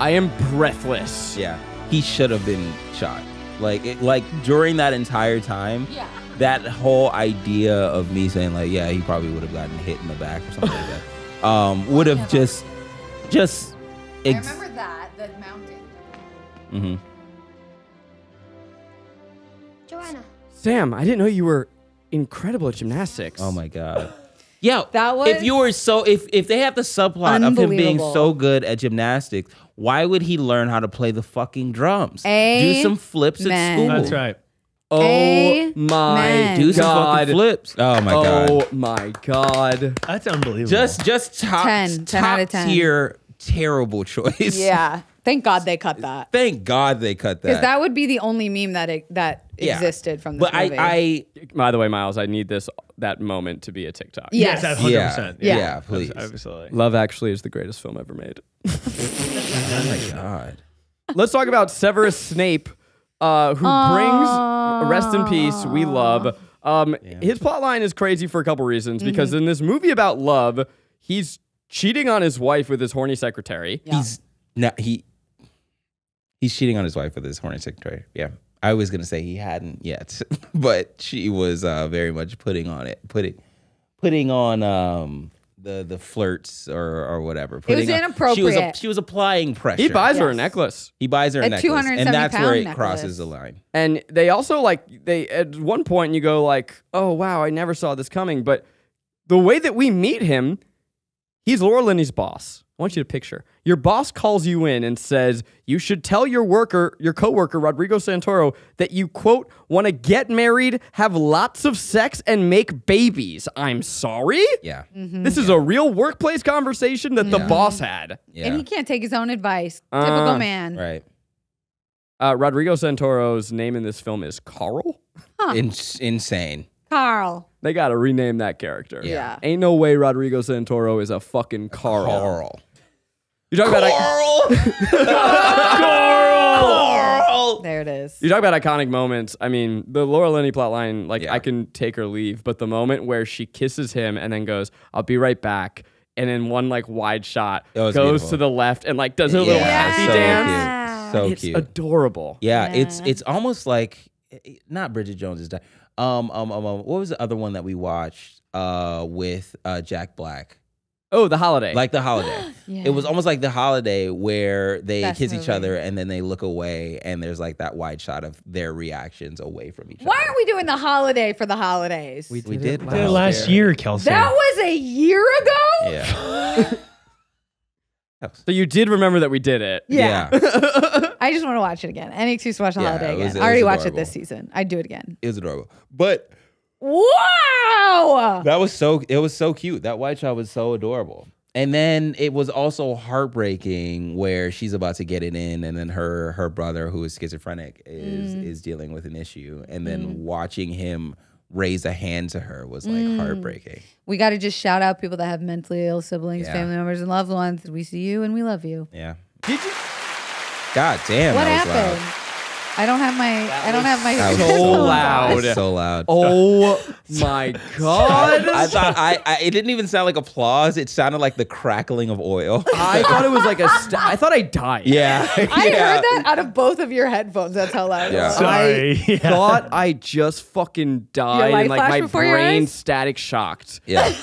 I am breathless. Yeah. He should have been shot. Like during that entire time, Yeah. that whole idea of me saying like, yeah, he probably would have gotten hit in the back or something like that. Would have just I remember that, the mountain. Mm-hmm. Joanna. Sam, I didn't know you were incredible at gymnastics. Oh my God. Yeah, That was if you were so if they have the subplot of him being unbelievable. so good at gymnastics, why would he learn how to play the fucking drums? Do some flips at Amen. school. That's right. Oh my Amen. Do some God. fucking flips. Oh my Oh God. my God. That's unbelievable. Just top 10 out of 10. tier terrible choice. Yeah. Thank God they cut that. Thank God they cut that. Because that would be the only meme that Yeah. existed from this But movie. I By the way, Miles, I need that moment to be a TikTok. Yes. 100%. Yeah. yeah, please. Absolutely. Love Actually is the greatest film ever made. Oh my God. Let's talk about Severus Snape, who brings rest in peace. We love. His plotline is crazy for a couple reasons because in this movie about love, he's cheating on his wife with his horny secretary. Yeah. He's cheating on his wife with his horny secretary. Yeah. I was gonna say he hadn't yet, but she was very much putting on the flirts or whatever. It was inappropriate. She was applying pressure. He buys her a Yes. necklace. He buys her a A necklace, 270 and that's where pound it necklace. crosses the line. And they also they at one point you go like, oh wow, I never saw this coming. But the way that we meet him, he's Laura Linney's boss. I want you to picture. Your boss calls you in and says you should tell your coworker, Rodrigo Santoro, that you, quote, want to get married, have lots of sex, and make babies. I'm sorry? Yeah. This is a real workplace conversation that the boss had. Yeah. And he can't take his own advice. Typical man. Right. Rodrigo Santoro's name in this film is Carl. Insane. Carl. They got to rename that character. Yeah. Ain't no way Rodrigo Santoro is a fucking Carl. You talk about There it is. you talk about iconic moments. I mean, the Laura Linney plotline, Yeah. I can take or leave, but the moment where she kisses him and then goes, "I'll be right back," and in one wide shot That was goes beautiful. to the left and does a little happy so dance. Cute. So It's cute. adorable. Yeah, it's almost like not Bridget Jones is dying. What was the other one that we watched with Jack Black? Oh, The Holiday. Like The Holiday. Yeah. It was almost like The Holiday where they Best kiss each movie. other and then they look away and there's that wide shot of their reactions away from each Why other. aren't we doing the holiday for the holidays? We did Did it last year, Kelsey. That was a year ago? Yeah. so you did remember that we did it. Yeah. I just want to watch it again. Any excuse to watch the Yeah, holiday it was- again. it I already was watched it adorable. this season. I'd do it again. It was adorable. But Wow. it was so cute. That white shot was so adorable. And then it was also heartbreaking where she's about to get it in, and then her brother, who is schizophrenic, is dealing with an issue, and then watching him raise a hand to her was like heartbreaking. We got to just shout out people that have mentally ill siblings, Yeah. family members, and loved ones. We see you and we love you. Yeah. God damn. What that was happened? loud. I don't have my. That was So loud. That was so loud. Oh my God. I thought I it didn't even sound like applause. It sounded like the crackling of oil. I thought it was like I thought I died. Yeah. I heard that out of both of your headphones. That's how loud it Yeah. was. Sorry. I thought I just fucking died light and like flashed my before your brain eyes? static shocked. Yeah.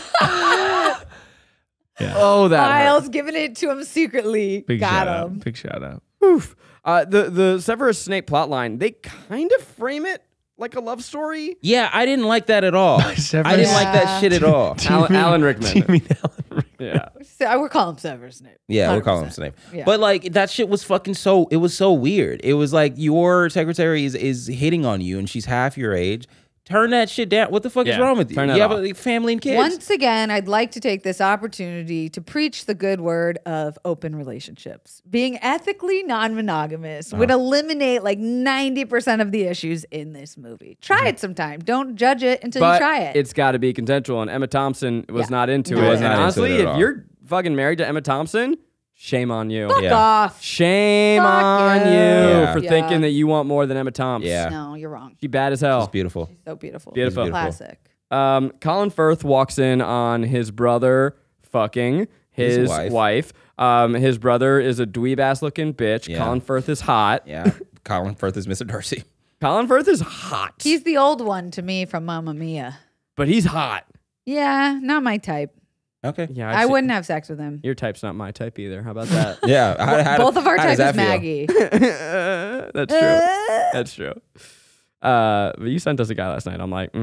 Oh, that hurt. Miles giving it to him secretly. Big Got shout him. out. Big shout out. Oof. The Severus Snape plotline, they kind of frame it like a love story. Yeah, I didn't like that at all. I Severus- didn't like that shit at all. Alan Rickman. Do you mean Alan Rickman? Yeah. So we're calling him Severus Snape. Yeah, we'll call 100%. him Snape. Yeah. But like that shit was fucking so it was so weird. It was like your secretary is hitting on you and she's half your age. Turn that shit down. What the fuck is Yeah, wrong with you? turn that You have off. a family and kids. Once again, I'd like to take this opportunity to preach the good word of open relationships. Being ethically non-monogamous would eliminate like 90% of the issues in this movie. Try it sometime. Don't judge it until But you try it. it's got to be consensual, and Emma Thompson was Yeah. not into No. it. Was And not into honestly, it at if all. you're fucking married to Emma Thompson, shame on you. Fuck Yeah. off. Shame Fuck on you. you Yeah. for Yeah. thinking that you want more than Emma Thompson. Yeah. No, you're wrong. She bad as hell. It's beautiful. So beautiful. Beautiful. Classic. Colin Firth walks in on his brother fucking his wife. His brother is a dweeb ass looking bitch. Yeah. Colin Firth is hot. Yeah. Colin Firth is Mr. Darcy. Colin Firth is hot. He's the old one to me from Mamma Mia. but he's hot. Yeah, not my type. Okay. Yeah, I wouldn't have sex with him. Your type's not my type either. How about that? Yeah. Both of our how does type is that feel? Maggie. That's true. That's true. But you sent us a guy last night. I'm like,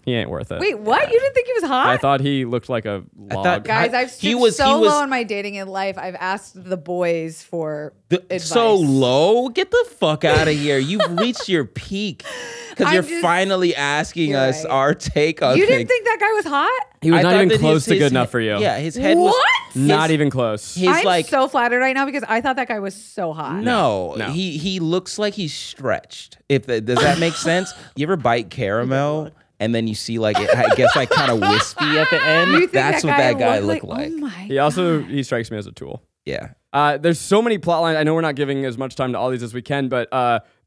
he ain't worth it. Wait, what? You didn't think he was hot? I thought he looked like a log. thought- Guys, I've He stooped was- so he was- low in my dating in life. I've asked the boys for advice. So low? Get the fuck out of here. You've reached your peak. Because I'm you're just- finally asking You're us right. our take on You things. didn't think that guy was hot? he was I not thought even that close to his good enough for you. Yeah, his head was... What? Not even close. His I'm like... so flattered right now because I thought that guy was so hot. No, No. he looks like he's stretched. Does that make sense? You ever bite caramel and then you see like it gets like kind of wispy at the end? You think That's what that guy looked looked like. Oh my He strikes me as a tool. Yeah. There's so many plot lines. I know we're not giving as much time to all these as we can, but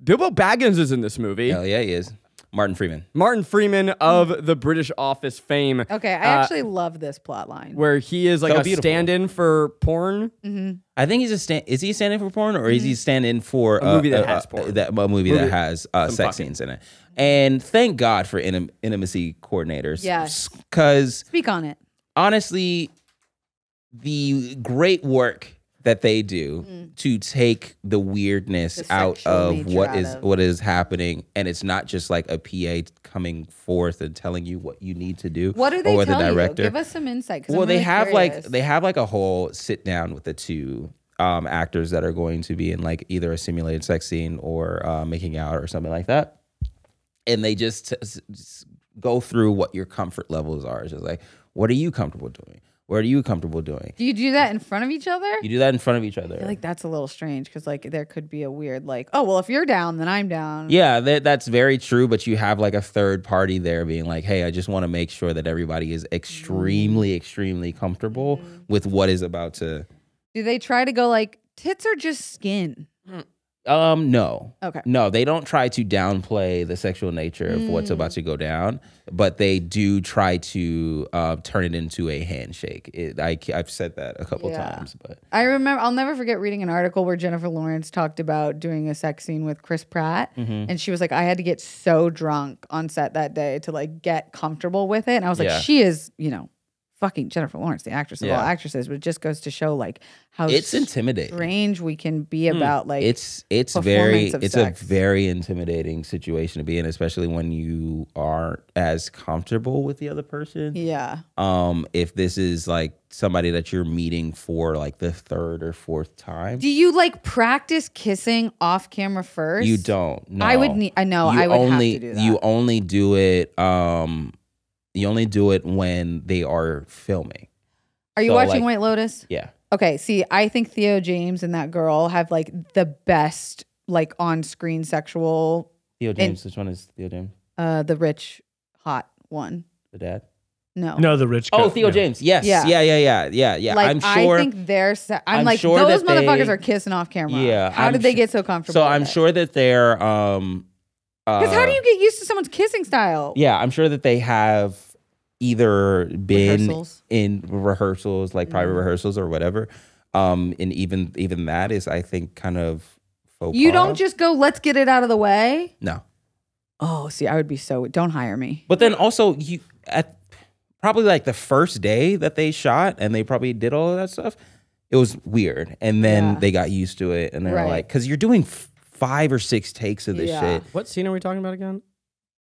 Bilbo Baggins is in this movie. Hell yeah, he is. Martin Freeman. Martin Freeman of the British Office fame. Okay, I actually love this plot line. Where he is like So a beautiful. stand-in for porn. I think he's is he a stand-in for porn or is he stand-in for A movie that has porn. a movie that has sex fucking. scenes in it? And thank God for intimacy coordinators. Yes. Because Speak on it. honestly, the great work that they do to take the weirdness The out sexual of nature what out is of- what is happening, and it's not just like a PA coming forth and telling you what you need to do. What do they or tell the director. you? Give us some insight. 'Cause Well, I'm they really have curious. like a whole sit down with the two actors that are going to be in like either a simulated sex scene or making out or something like that, and they just go through what your comfort levels are. It's just like, what are you comfortable doing? What are you comfortable doing? Do you do that in front of each other? You do that in front of each other. I feel like that's a little strange because like there could be a weird like, oh well, if you're down, then I'm down. Yeah, that's very true. But you have like a third party there being like, hey, I just want to make sure that everybody is extremely, extremely comfortable with what is about to. Do they try to go like tits are just skin? No. Okay. No, they don't try to downplay the sexual nature of what's about to go down, but they do try to turn it into a handshake. I've said that a couple Yeah. times, but I remember, I'll never forget reading an article where Jennifer Lawrence talked about doing a sex scene with Chris Pratt. And she was like, I had to get so drunk on set that day to like get comfortable with it. And I was like, Yeah. she is, fucking Jennifer Lawrence, the actress of all Yeah. actresses, but it just goes to show like how it's intimidating. strange we can be about like It's performance of it's sex. a very intimidating situation to be in, especially when you aren't as comfortable with the other person. yeah. If this is like somebody that you're meeting for like the third or fourth time, Do you like practice kissing off camera first? you don't. No. I would need. I know. You I would only, have to do that. You only do it. You only do it when they are filming. Are you so, watching like- White Lotus? Yeah. Okay. See, I think Theo James and that girl have like the best like on-screen sexual. Theo James. Which one is Theo James? The rich hot one. The dad. No, the rich. Oh, Theo James. Yes. Yeah. Yeah. Like, I'm sure. I think they're. I'm like, sure those that they- motherfuckers are kissing off camera. Yeah, How I'm did they su- get so comfortable? So I'm sure that they're. Because how do you get used to someone's kissing style? Yeah, I'm sure that they have either been Rehearsals. in rehearsals, like private rehearsals or whatever. And even that is, I think, kind of faux You pas. don't just go, let's get it out of the way. No. Oh, see, I would be so. Don't hire me. But then also, at probably like the first day that they shot and they probably did all of that stuff, it was weird. And then Yeah. they got used to it, and they were Right. like, because you're doing 5 or 6 takes of this Yeah. shit. What scene are we talking about again?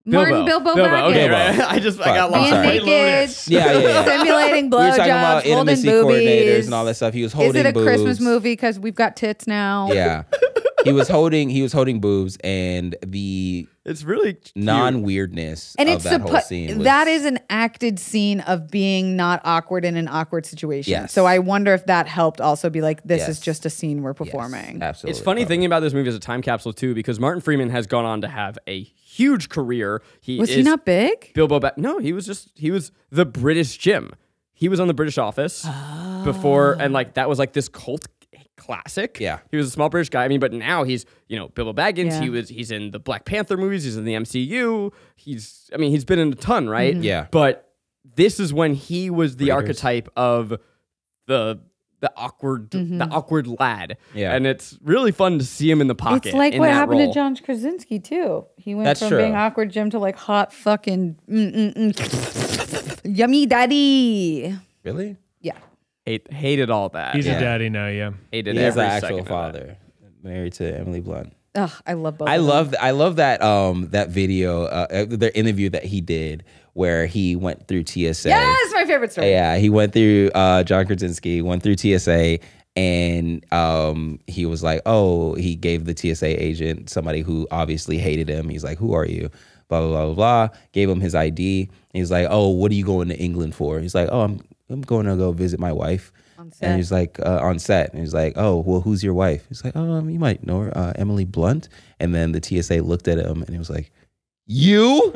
Martin Bilbo Baggins. Okay, Bilbo. right. I got I'm lost. sorry. Being naked, Yeah. simulating We were talking about blowjobs, holding intimacy coordinators boobies. and all that stuff. He was Is holding it a boobs. Christmas movie? Because we've got tits now. Yeah. He was holding boobs, and the It's really cute. non-weirdness And of it's that whole scene was, that is an acted scene of being not awkward in an awkward situation. Yes. So I wonder if that helped also be like, this Yes. is just a scene we're yes, performing. absolutely. It's funny thinking about this movie as a time capsule too, because Martin Freeman has gone on to have a huge career. Was he not big? Bilbo No, he was the British Jim. He was on the British Office before, and like that was like this cult classic. Yeah. He was a small British guy. I mean, but now he's, Bilbo Baggins. Yeah. He's in the Black Panther movies. He's in the MCU. He's been in a ton, right? Yeah. But this is when he was the Raiders. archetype of the awkward lad. Yeah. And it's really fun to see him in the pocket. It's like in what that happened role. to John Krasinski too. He went That's from true. being awkward Jim to like hot fucking yummy daddy. Really? Yeah. Hated all that. He's Yeah. a daddy now. Yeah. Hated He is every the second actual of it. father, married to Emily Blunt. Ugh, I love both. I of them. love that that video, the interview that he did where he went through TSA. Yes, my favorite story. Yeah, he went through John Krasinski, went through TSA, and he was like, oh, he gave the TSA agent somebody who obviously hated him. He's like, who are you? Blah, blah, blah, blah, blah. Gave him his ID. He's like, oh, what are you going to England for? He's like, oh, I'm going to go visit my wife. On set. And he's like, on set. And he's like, oh, well, who's your wife? He's like, you might know her, Emily Blunt. And then the TSA looked at him and he was like, you?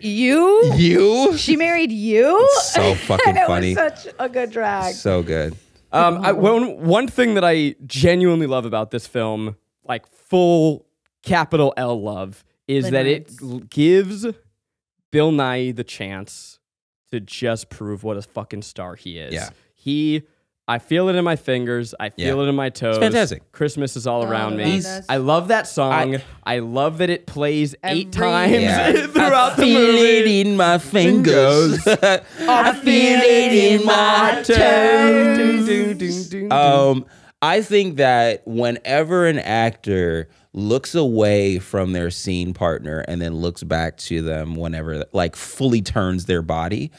You? You? She married you? So fucking And it funny. was such a good drag. So good. One thing that I genuinely love about this film, like full capital L love, is that it gives Bill Nye the chance to just prove what a fucking star he is. Yeah. I feel it in my fingers. I feel it in my toes. fantastic. Christmas is all around me. around us. I love that song. I love that it plays 8 Every- times Yeah. throughout the feel movie. it in my fingers. I feel it in my toes. Ding, ding, ding, ding. I think that whenever an actor looks away from their scene partner and then looks back to them whenever, like, fully turns their body,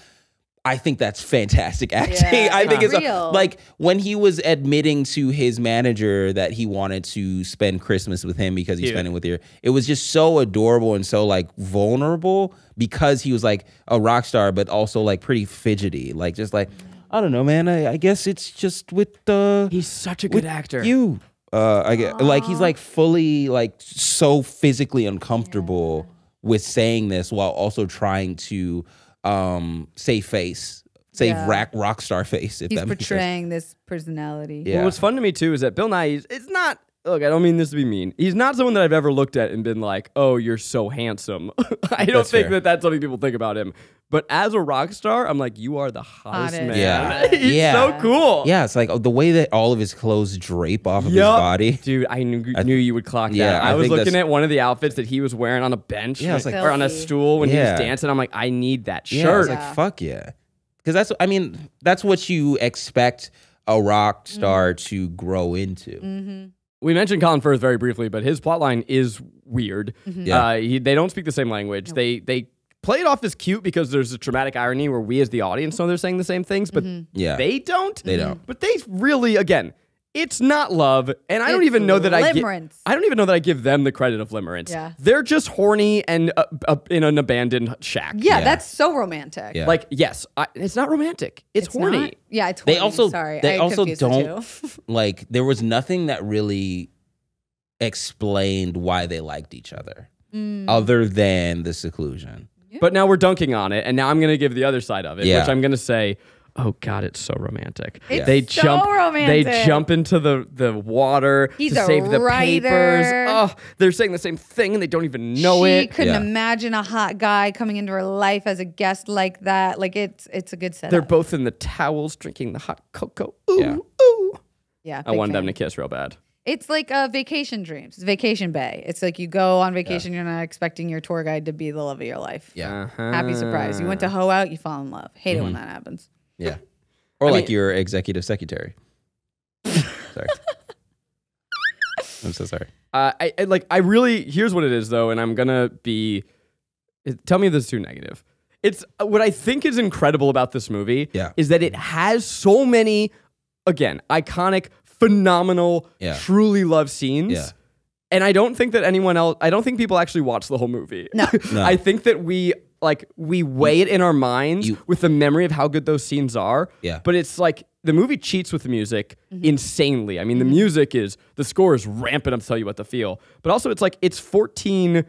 I think that's fantastic acting. Yeah, I think it's it's real. like when he was admitting to his manager that he wanted to spend Christmas with him because he's spending with her. It was just so adorable and so like vulnerable because he was like a rock star, but also like pretty fidgety. Like just like, I don't know, man. I guess it's just with He's such a good actor. you. I get like he's like fully like so physically uncomfortable with saying this while also trying to save rock star face. If He's that makes sense. portraying this personality. Yeah. Well, what's fun to me too is that Bill Nye it's not. Look, I don't mean this to be mean. He's not someone that I've ever looked at and been like, "Oh, you're so handsome." I don't That's think fair. that's something people think about him. But as a rock star, I'm like, "You are the hottest Hottest. man." Yeah. He's Yeah. so cool. Yeah, it's like the way that all of his clothes drape off of his body. Dude, I knew you would clock that. Yeah, I I was think looking that's- at one of the outfits that he was wearing on a bench, Yeah, I was like- or on a Filthy. stool when he Yeah. was dancing. I'm like, I need that Yeah, shirt. it's like fuck yeah, because that's what you expect a rock star to grow into. We mentioned Colin Firth very briefly, but his plotline is weird. Yeah. They don't speak the same language. They play it off as cute because there's a dramatic irony where we as the audience know they're saying the same things, but Yeah. they don't. They don't. But they really, again, it's not love, and I don't It's even know that I limerence. don't even know that I give them the credit of limerence. Yeah. They're just horny and in an abandoned shack. Yeah, Yeah. that's so romantic. Yeah. Like, yes, it's not romantic. It's horny. not? Yeah, it's horny. They also Sorry, they I also confused the don't two. like there was nothing that really explained why they liked each other. other than the seclusion. But now we're dunking on it, and now I'm going to give the other side of it, Yeah. which I'm going to say, oh God, it's so romantic. It's They so jump, romantic. They jump into the water He's to a save the writer. papers. Oh, they're saying the same thing, and they don't even know She it. couldn't Yeah. imagine a hot guy coming into her life as a guest like that. Like it's a good setup. They're both in the towels drinking the hot cocoa. Ooh, Yeah. ooh. yeah. I big wanted them fan. to kiss real bad. It's like vacation dreams. It's Vacation Bay. It's like you go on vacation, you're not expecting your tour guide to be the love of your life. Yeah. Happy surprise. You went to hoe out, you fall in love. Hate it when that happens. Yeah. Or I like mean- your executive secretary. Sorry. I'm so sorry. I really, here's what it is though, and I'm gonna be, tell me if this is too negative. It's what I think is incredible about this movie Yeah. is that it has so many, again, iconic, phenomenal, Yeah. truly loved scenes. Yeah. And I don't think that anyone else, I don't think people actually watch the whole movie. No. No. I think that we weigh it in our minds with the memory of how good those scenes are. Yeah. But it's like the movie cheats with the music insanely. I mean, the music is, the score is rampant up to tell you what to feel. But also it's like, it's 14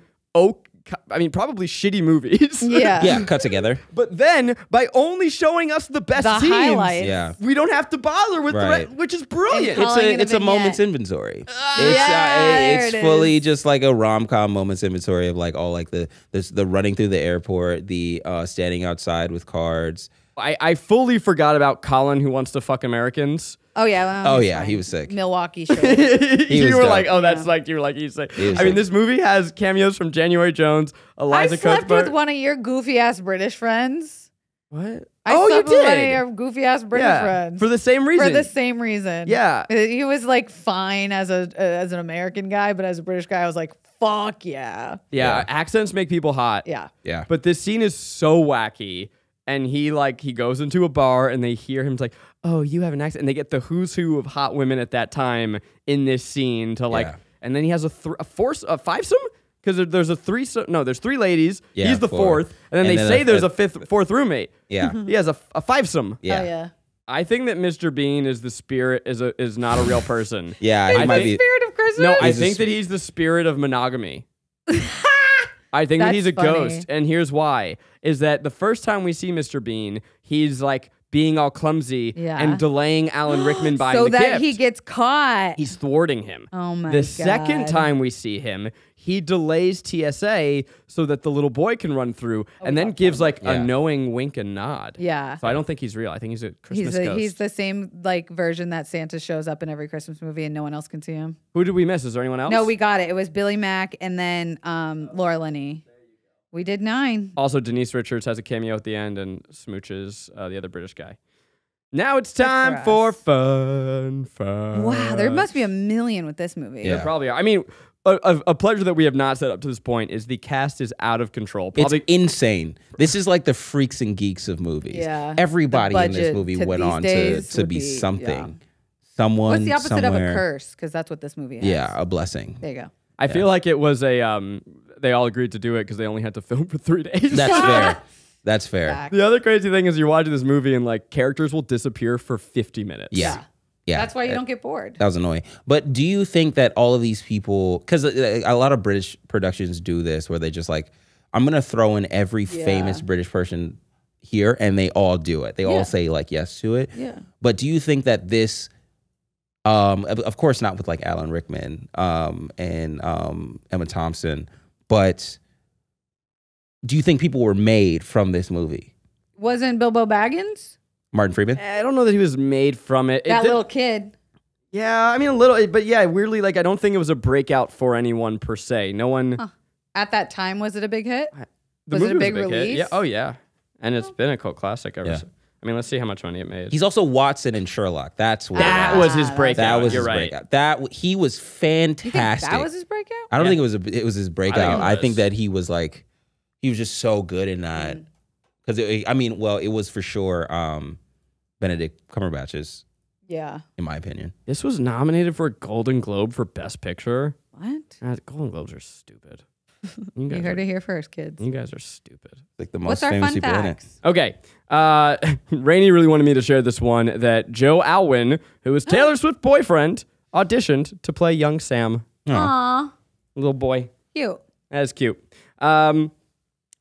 probably shitty movies. Yeah. Yeah, cut together. But then, by only showing us the best The scenes, highlights. Yeah. we don't have to bother with Right. the which is brilliant. And It's Calling it a a it's a moments vignette. inventory. there It's it fully is. just like a rom-com moments inventory of like all like the running through the airport, the standing outside with cards. I fully forgot about Colin who wants to fuck Americans. Oh yeah. well, Oh he's yeah, fine. he was sick. Milwaukee show. You was were dope. like, oh, that's like, you were like, he's sick. He was I mean, sick. this movie has cameos from January Jones, I Eliza slept Cuthbert. with one of your goofy ass British friends. What? I Oh, you slept with one of did? your goofy ass British Yeah, friends. for the same reason. For the same reason. Yeah. He was like fine as an American guy, but as a British guy, I was like, fuck yeah. Yeah, accents make people hot. Yeah. Yeah. But this scene is so wacky. And he goes into a bar and they hear him like, oh, you have an accent. And they get the who's who of hot women at that time in this scene to like, Yeah. and then he has a fivesome? Because there's a threesome. No, there's three ladies. Yeah, He's the four. fourth. And then And they then say a there's a fourth roommate. Yeah. He has a fivesome. Yeah. Oh yeah. I think that Mr. Bean is the spirit, is not a real person. Yeah, he I might think- be. Spirit of Christmas. No, I He's a think sp- that he's the spirit of monogamy. I think that That's he's a funny. ghost, and here's why: is that the first time we see Mr. Bean, he's like being all clumsy Yeah. and delaying Alan Rickman buying so the that gift. he gets caught. He's thwarting him. Oh my The God. second time we see him, he delays TSA so that the little boy can run through, and then gives like a Yeah. knowing wink and nod. Yeah. So I don't think he's real. I think he's a Christmas ghost. He's the same like version that Santa shows up in every Christmas movie and no one else can see him. Who did we miss? Is there anyone else? No, we got it. It was Billy Mack and then Laura Linney. We did 9. Also, Denise Richards has a cameo at the end and smooches the other British guy. Now it's time for us. fun. Wow, there must be a million with this movie. Yeah. There probably are. I mean, a pleasure that we have not set up to this point is the cast is out of control. Probably, It's insane. This is like the freaks and geeks of movies. Yeah. Everybody The in this budget movie to went these on days to would be be- something. yeah. Someone. What's the opposite somewhere. of a curse? Because that's what this movie has. Yeah, a blessing. There you go. I feel like it was a. They all agreed to do it because they only had to film for 3 days. That's fair. That's fair. Fact. The other crazy thing is you're watching this movie and like characters will disappear for 50 minutes. Yeah. Yeah. That's why you don't get bored. That was annoying. But do you think that all of these people, because a lot of British productions do this, where they just like, I'm going to throw in every famous British person here, and they all do it. They all say like yes to it. Yeah. But do you think that this, of course not with like Alan Rickman and Emma Thompson, but do you think people were made from this movie? Wasn't Bilbo Baggins? Martin Freeman? I don't know that he was made from it. That little kid. Yeah, I mean a little, but yeah, weirdly, like I don't think it was a breakout for anyone per se. No one. At that time, was it a big hit? The Was it a movie big hit. release? Yeah. Oh yeah, and it's been a cult classic ever Yeah. since. I mean, let's see how much money it made. He's also Watson in Sherlock. That's what that was his breakout. that was You're his right. breakout. He was You think fantastic. that was his breakout? I don't Yeah. think it was his breakout. I think was. that he was like, he was just so good in that. Because it was for sure Benedict Cumberbatch's, Yeah. in my opinion. This was nominated for a Golden Globe for Best Picture. What? Golden Globes are stupid. You You guys, heard are, it here first, kids. you guys are stupid. Like the most What's our famous fun people facts? Okay. Rainie really wanted me to share this one that Joe Alwyn, who was Taylor Swift's boyfriend, auditioned to play young Sam, Aw. little boy. Cute. That's cute.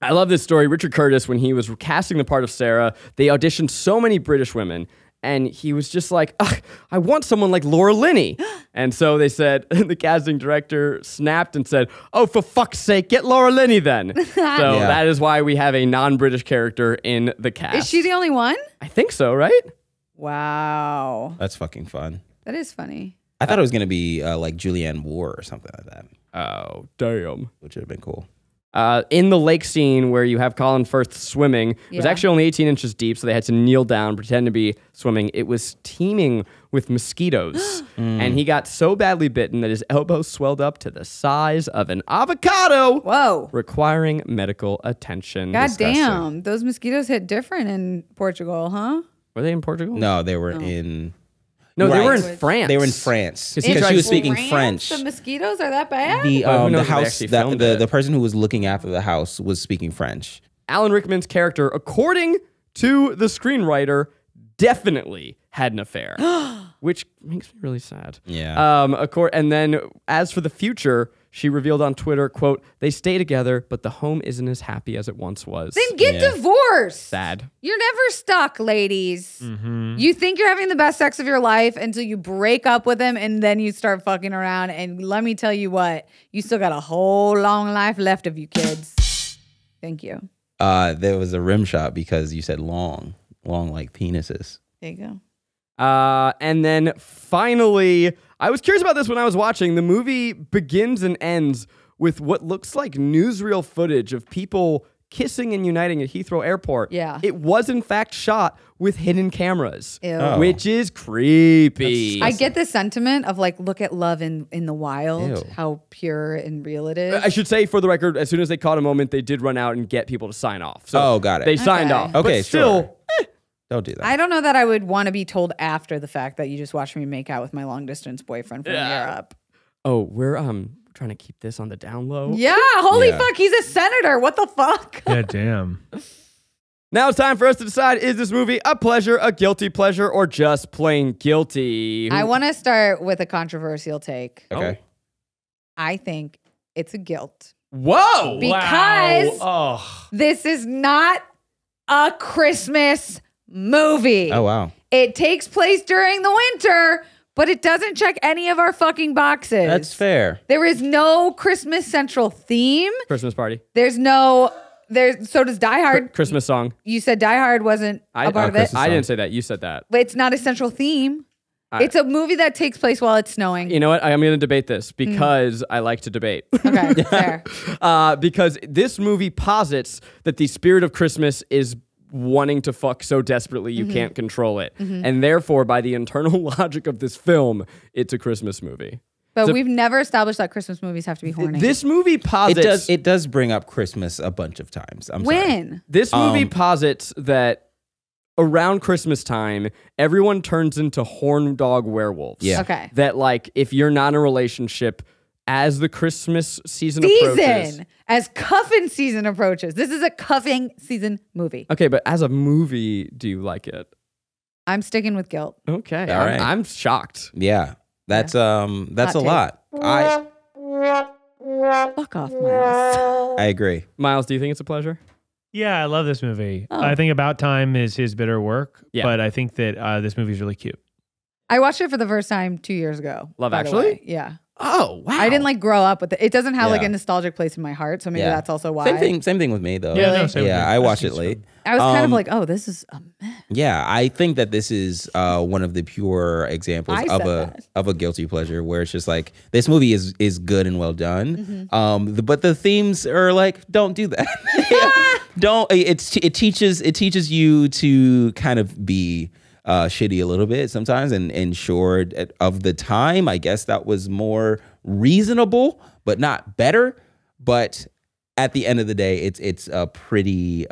I love this story. Richard Curtis, when he was casting the part of Sarah, they auditioned so many British women, and he was just like, I want someone like Laura Linney. And so they said, the casting director snapped and said, oh, for fuck's sake, get Laura Linney then. So that is why we have a non-British character in the cast. Is she the only one? I think so, right? Wow. That's fucking fun. That is funny. I thought it was going to be like Julianne Moore or something like that, Oh, damn. which would have been cool. In the lake scene where you have Colin Firth swimming, it was actually only 18 inches deep, so they had to kneel down, pretend to be swimming. It was teeming with mosquitoes, and he got so badly bitten that his elbow swelled up to the size of an avocado. Whoa. Requiring medical attention. God damn. Those mosquitoes hit different in Portugal, huh? Were they in Portugal? No, they were in... No, they Right. were in France. They were in France he because tried she was to- speaking France? French. The mosquitoes are that bad? The Well, who knows if they house actually that filmed the it. person who was looking after the house was speaking French. Alan Rickman's character, according to the screenwriter, definitely had an affair, which makes me really sad. Yeah. And then as for the future, she revealed on Twitter, quote, they stay together, but the home isn't as happy as it once was. Then get Yeah. divorced. Sad. You're never stuck, ladies. You think you're having the best sex of your life until you break up with him and then you start fucking around. And let me tell you what, you still got a whole long life left of you kids. Thank you. There was a rim shot because you said long like penises. There you go. And then finally, I was curious about this when I was watching. The movie begins and ends with what looks like newsreel footage of people kissing and uniting at Heathrow Airport. Yeah. It was in fact shot with hidden cameras, Ew. which is creepy. I get the sentiment of like, look at love in the wild, Ew. how pure and real it is. I should say, for the record, as soon as they caught a moment, they did run out and get people to sign off. So Oh, got it. They signed Okay. off. Okay, but still, sure. Don't do that. I don't know that I would want to be told after the fact that you just watched me make out with my long distance boyfriend from Europe. oh, we're trying to keep this on the down low. Yeah, holy Yeah. fuck, he's a senator. What the fuck? Yeah, damn. Now it's time for us to decide, is this movie a pleasure, a guilty pleasure, or just plain guilty? I want to start with a controversial take. Okay. I think it's a guilt. Whoa! Because Wow. Oh. this is not a Christmas movie. Oh, wow. It takes place during the winter, but it doesn't check any of our fucking boxes. That's fair. There is no Christmas central theme. Christmas party. So does Die Hard. Christmas song. You said Die Hard wasn't a part of it. Christmas I didn't say that. You said that. But it's not a central theme. It's a movie that takes place while it's snowing. You know what? I'm going to debate this because I like to debate. Okay, fair. Because this movie posits that the spirit of Christmas is wanting to fuck so desperately you can't control it. And therefore, by the internal logic of this film, it's a Christmas movie. But we've never established that Christmas movies have to be horny. This movie posits... It does bring up Christmas a bunch of times. I'm sorry. When? This movie posits that around Christmas time, everyone turns into horn dog werewolves. Yeah. Okay. That, like, if you're not in a relationship, as the Christmas season approaches... As cuffing season approaches. This is a cuffing season movie. Okay, but as a movie, do you like it? I'm sticking with guilt. Okay. All right. I'm shocked. Yeah. That's a Hot lot. Fuck off, Miles. I agree. Miles, do you think it's a pleasure? Yeah, I love this movie. Oh. I think About Time is his bitter work, Yeah. but I think that this movie is really cute. I watched it for the first time 2 years ago. Love by the Actually? way. Yeah. Oh, wow. I didn't like grow up with it. It doesn't have like Yeah. a nostalgic place in my heart, so maybe Yeah. that's also why. Same thing with me though. Yeah, Really? no, same with me. I watched it think it's late. good. I was kind of Um, like, oh, this is a mess. Yeah, I think that this is one of the pure examples I of said a that. of a guilty pleasure where it's just like this movie is good and well done. Mm-hmm. But the themes are like, don't do that. Don't. It teaches you to kind of be shitty a little bit sometimes, and sure of the time, I guess that was more reasonable, but not better. But at the end of the day, it's a pretty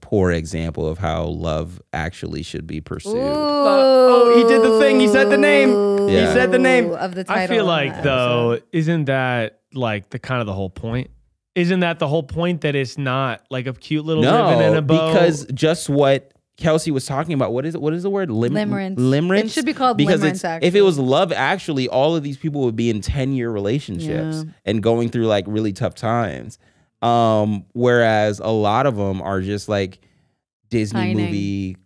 poor example of how love actually should be pursued. Oh, he did the thing. He said the name. He Yeah. said the name. Of the title. I feel of like the though, episode. isn't that like the kind of the whole point? Isn't that the whole point that it's not like a cute little ribbon and No, a bow? because just what Kelsey was talking about. What is it? What is the word? Limerence. Limerence. It should be called because limerence, actually. if it was Love Actually, all of these people would be in 10-year relationships and going through like really tough times. Whereas a lot of them are just like Disney movie,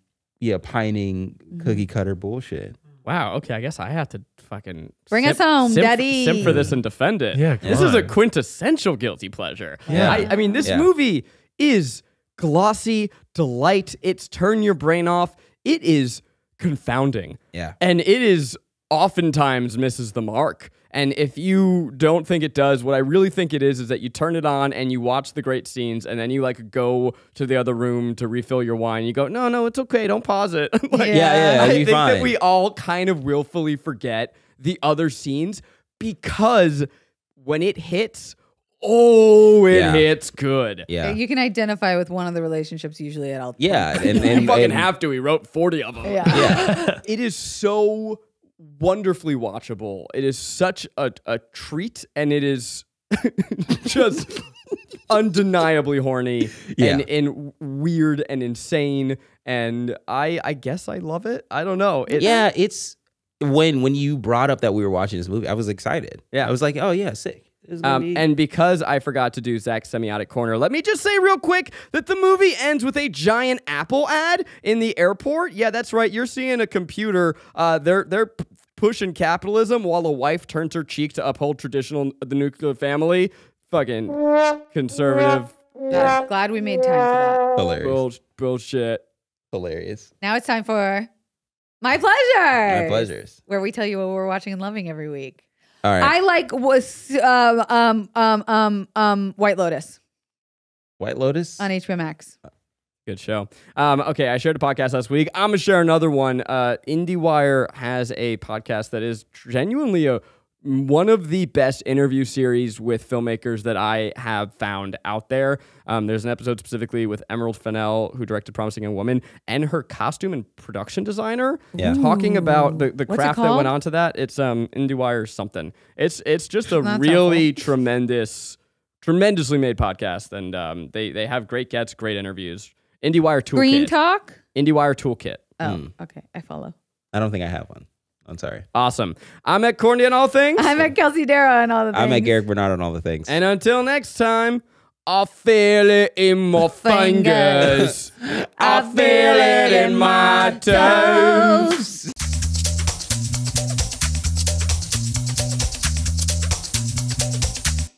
pining cookie cutter bullshit. Wow. Okay, I guess I have to fucking Bring us home, Daddy. Simp for this and defend it. Yeah, this is a quintessential guilty pleasure. Yeah. I mean, this movie is glossy delight. It's turn your brain off. It is confounding. Yeah. And it is oftentimes misses the mark. And if you don't think it does, what I really think it is that you turn it on and you watch the great scenes and then you like go to the other room to refill your wine. You go, no, it's okay. Don't pause it. Like, yeah, I it'll be think fine. that we all kind of willfully forget the other scenes because when it hits, it hits good. Yeah. You can identify with one of the relationships usually at all. Yeah. You fucking have to. He wrote 40 of them. Yeah. It is so wonderfully watchable. It is such a treat, and it is just undeniably horny and weird and insane. And I guess I love it. I don't know. It's when you brought up that we were watching this movie, I was excited. Yeah. I was like, oh yeah, sick. And because I forgot to do Zach's semiotic corner, let me just say real quick that the movie ends with a giant Apple ad in the airport. Yeah, that's right. You're seeing a computer. They're pushing capitalism while a wife turns her cheek to uphold the nuclear family. Fucking conservative. Yeah, glad we made time for that. Hilarious. Bullshit. Hilarious. Now it's time for My Pleasures. My pleasures. Where we tell you what we're watching and loving every week. All right. I like White Lotus White Lotus on HBO Max. Good show. Okay, I shared a podcast last week. I'm going to share another one. IndieWire has a podcast that is genuinely one of the best interview series with filmmakers that I have found out there. There's an episode specifically with Emerald Fennell, who directed Promising Young Woman, and her costume and production designer, talking about the craft that went onto that. It's IndieWire something. It's just a really tremendously made podcast, and they have great gets, great interviews. IndieWire Toolkit. Green Talk? IndieWire Toolkit. Oh, okay. I follow. I don't think I have one. I'm sorry. Awesome. I'm at Corny on all things. I'm at Kelsey Darragh and all the things. I'm at Garrick Bernard on all the things. And until next time, I feel it in my fingers. I feel it in my toes.